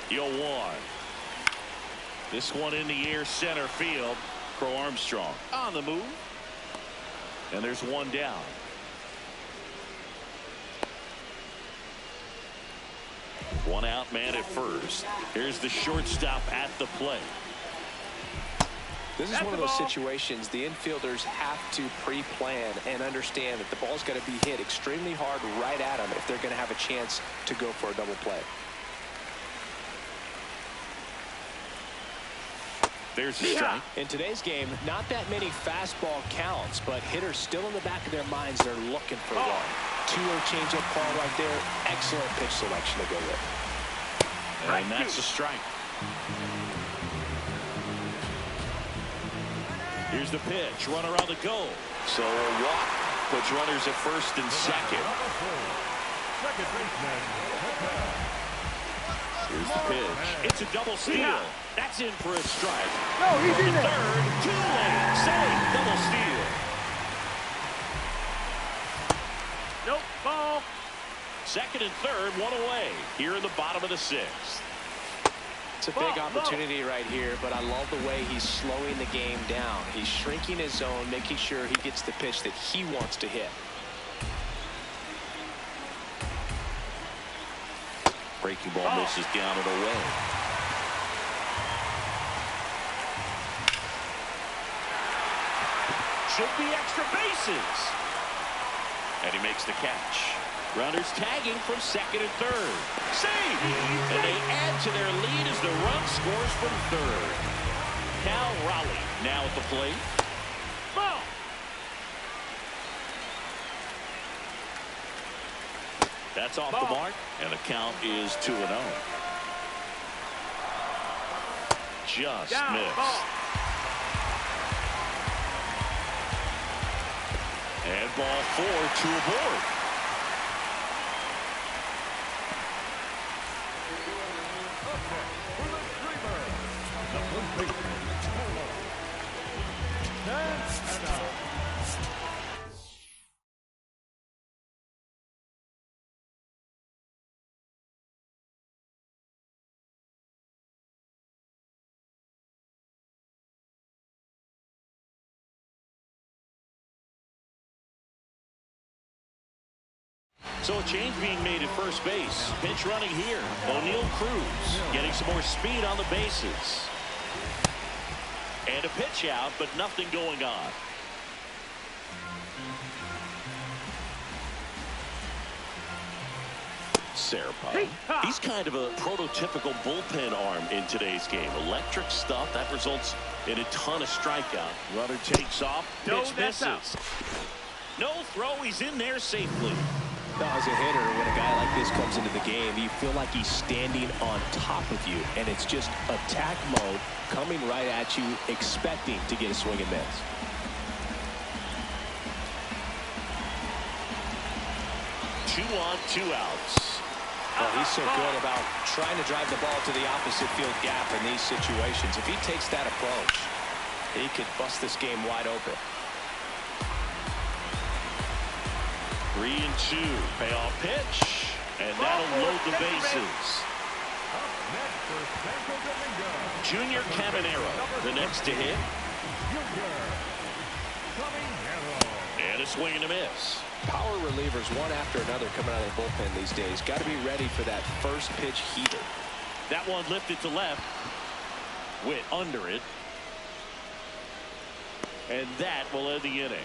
Yo, 1. This one in the air, center field. Crow Armstrong on the move. And there's one down. One out, man at first. Here's the shortstop at the plate. This is one of those situations the infielders have to pre-plan and understand that the ball's got to be hit extremely hard right at them if they're going to have a chance to go for a double play. There's a strike. In today's game, not that many fastball counts, but hitters still in the back of their minds, they're looking for one. 2-0 changeup call right there. Excellent pitch selection to go with. And that's a strike. Here's the pitch. Runner on the go. So a walk puts runners at first and second. Second baseman, Here's the pitch. It's a double steal. That's in for a strike. No, he's in there. Third, too late. Safe. Double steal. Nope, ball. Second and third, one away. Here in the bottom of the 6th. It's a big opportunity right here, but I love the way he's slowing the game down. He's shrinking his zone, making sure he gets the pitch that he wants to hit. Breaking ball misses down and away. Should be extra bases. And he makes the catch. Runners tagging from second and third. Save! And they add to their lead as the run scores from third. Cal Raleigh now at the plate. Ball! That's off the mark, and the count is 2-0. Just missed. And ball 4, 2 aboard. So a change being made at first base. Pinch running here. O'Neal Cruz getting some more speed on the bases. And a pitch out, but nothing going on. Serpa. He's kind of a prototypical bullpen arm in today's game. Electric stuff that results in a ton of strikeout. Runner takes off. Pitch misses. No throw. He's in there safely. Now, as a hitter, when a guy like this comes into the game, you feel like he's standing on top of you, and it's just attack mode coming right at you, expecting to get a swing and miss. Two on, 2 outs. Well, he's so good about trying to drive the ball to the opposite field gap in these situations. If he takes that approach, he could bust this game wide open. 3 and 2. Payoff pitch. And that'll load the bases. Junior Caminero, the next to hit. And a swing and a miss. Power relievers one after another coming out of the bullpen these days. Got to be ready for that first pitch heater. That one lifted to left. Witt under it. And that will end the inning.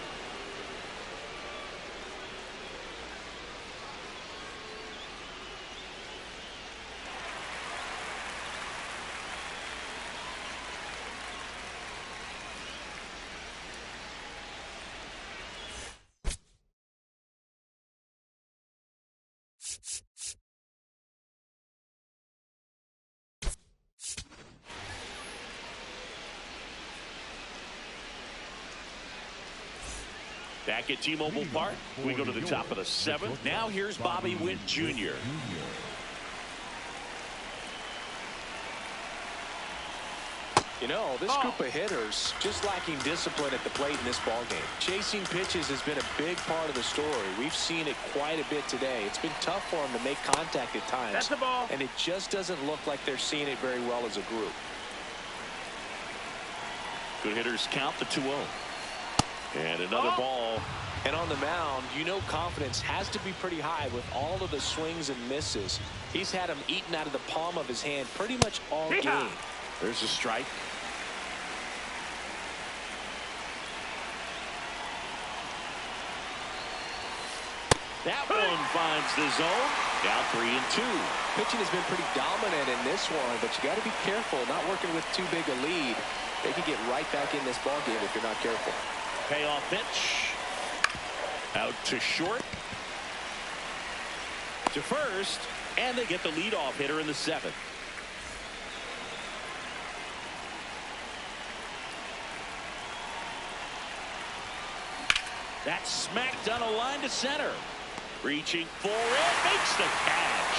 Back at T-Mobile Park, we go to the top of the 7th. Now here's Bobby Witt Jr. You know, this group of hitters just lacking discipline at the plate in this ballgame. Chasing pitches has been a big part of the story. We've seen it quite a bit today. It's been tough for them to make contact at times. That's the ball. And it just doesn't look like they're seeing it very well as a group. Good hitters count the 2-0. And another ball. And on the mound, you know confidence has to be pretty high with all of the swings and misses. He's had them eaten out of the palm of his hand pretty much all game. There's a strike. That one finds the zone. Down 3-2. Pitching has been pretty dominant in this one, but you got to be careful not working with too big a lead. They can get right back in this ballgame if you're not careful. Payoff pitch. Out to short. To first. And they get the leadoff hitter in the 7th. That's smacked on a line to center. Reaching for it. Makes the catch.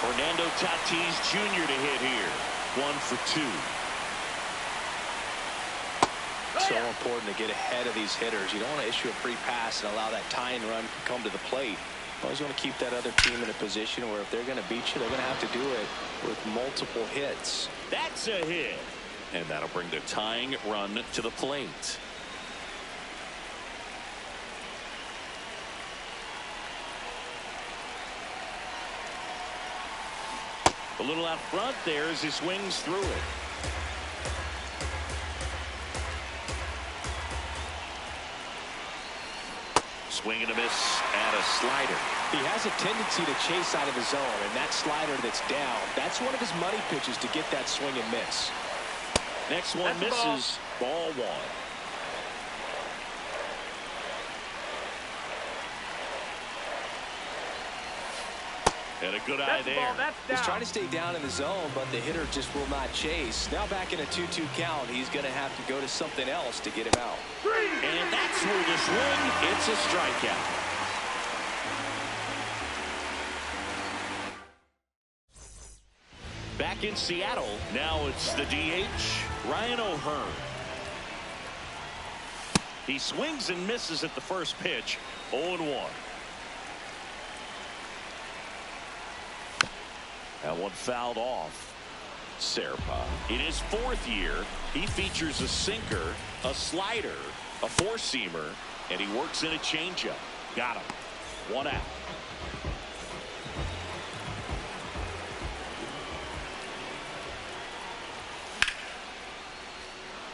Fernando Tatis Jr. to hit here. 1 for 2. So important to get ahead of these hitters. You don't want to issue a free pass and allow that tying run to come to the plate. You always want to keep that other team in a position where if they're going to beat you, they're going to have to do it with multiple hits. That's a hit. And that'll bring the tying run to the plate. A little out front there as he swings through it. Swing and a miss and a slider. He has a tendency to chase out of the zone, and that slider that's down, that's one of his money pitches to get that swing and miss. Next one misses. Ball 1. And a good eye there. He's trying to stay down in the zone, but the hitter just will not chase. Now back in a 2-2 count, he's going to have to go to something else to get him out. And that's where the swing. It's a strikeout. Back in Seattle, now it's the DH, Ryan O'Hearn. He swings and misses at the first pitch, 0-1. That one fouled off. Serpa. In his 4th year, he features a sinker, a slider, a 4-seamer, and he works in a changeup. Got him. 1 out.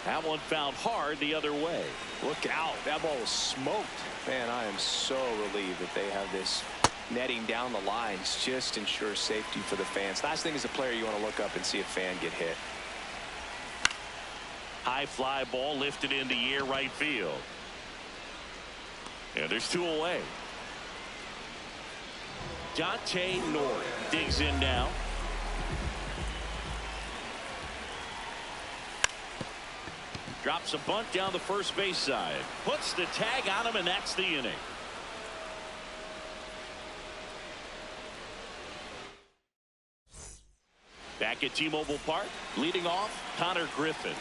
That one found hard the other way. Look out. That ball was smoked. Man, I am so relieved that they have this netting down the lines. Just ensures safety for the fans. Last thing as a player, you want to look up and see a fan get hit. High fly ball lifted in the air right field. And there's 2 away. Dante North digs in now. Drops a bunt down the first base side. Puts the tag on him, and that's the inning. Back at T-Mobile Park, leading off, Connor Griffin.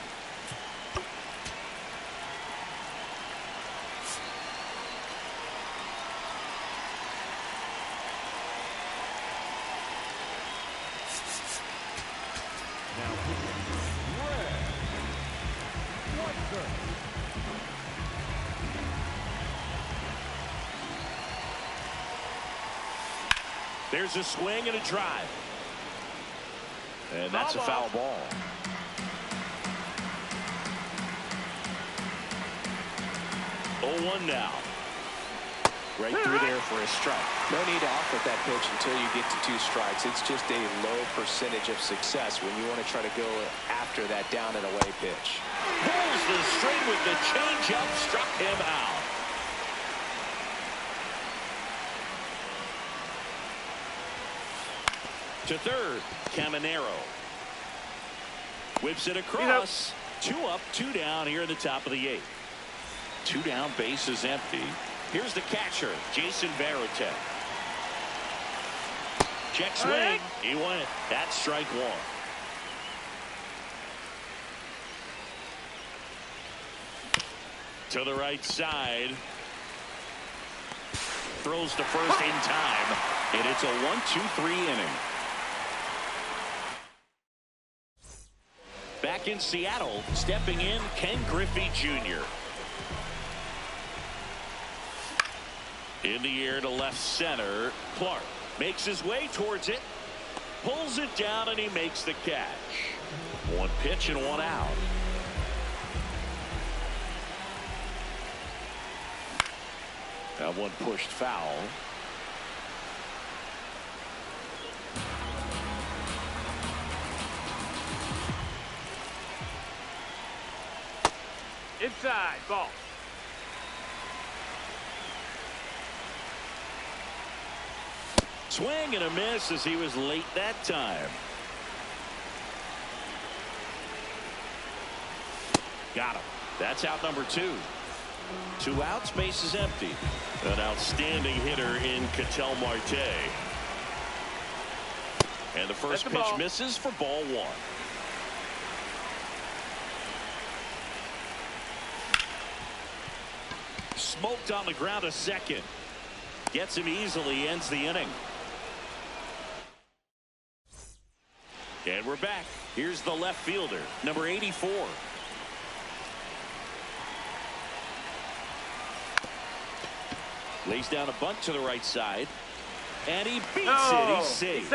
There's a swing and a drive. And that's a foul ball. 0-1 now. Right through there for a strike. No need to offer that pitch until you get to 2 strikes. It's just a low percentage of success when you want to try to go after that down and away pitch. Pulls the string with the changeup, struck him out. To third, Caminero. Whips it across. 2 up, 2 down here in the top of the 8th. 2 down, base is empty. Here's the catcher, Jason Varitek. Check swing. He went. That's strike 1. To the right side. Throws to first in time. And it's a 1-2-3 inning. Back in Seattle, stepping in, Ken Griffey Jr. In the air to left center. Clark makes his way towards it. Pulls it down, and he makes the catch. 1 pitch and 1 out. That one pushed foul. Inside, ball. Swing and a miss as he was late that time. Got him. That's out number 2. 2 outs, base is empty. An outstanding hitter in Ketel Marte. And the first pitch misses for ball 1. Smoked on the ground a second. Gets him easily, ends the inning. And we're back. Here's the left fielder, number 84. Lays down a bunt to the right side. And he beats it. He's safe.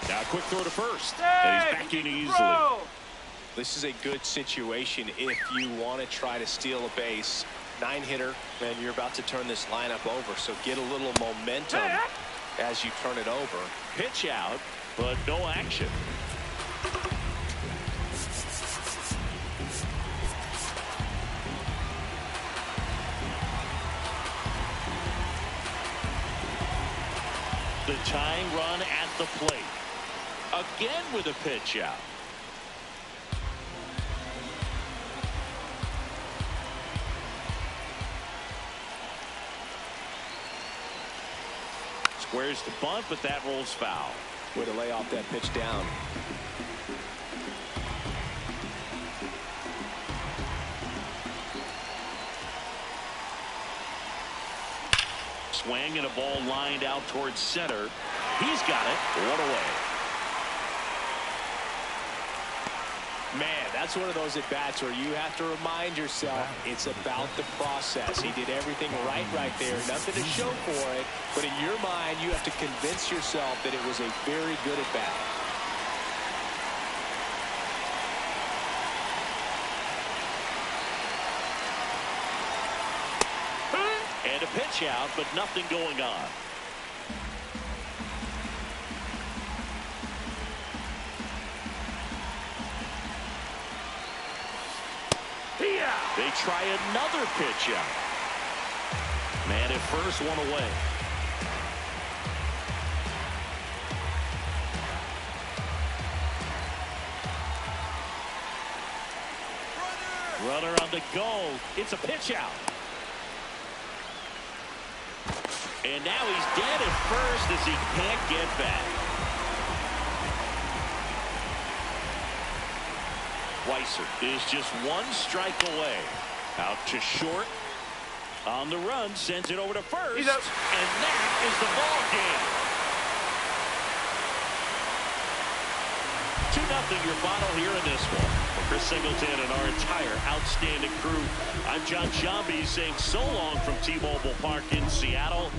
Now a quick throw to first. And he's back in easily. This is a good situation if you want to try to steal a base. 9-hitter, and you're about to turn this lineup over. So get a little momentum as you turn it over. Pitch out, but no action. The tying run at the plate. Again with a pitch out. Squares the bunt, but that rolls foul. Way to lay off that pitch down. Swing and a ball lined out towards center. He's got it. 1 away. Man, that's one of those at-bats where you have to remind yourself it's about the process. He did everything right there. Nothing to show for it. But in your mind, you have to convince yourself that it was a very good at-bat. And a pitch out, but nothing going on. They try another pitch out. Man at first, 1 away. Runner on the go. It's a pitch out. And now he's dead at first as he can't get back. Weiser is just 1 strike away. Out to short. On the run, sends it over to first. And that is the ball game. 2-0 your final here in this one. For Chris Singleton and our entire outstanding crew, I'm John Shambi saying so long from T-Mobile Park in Seattle.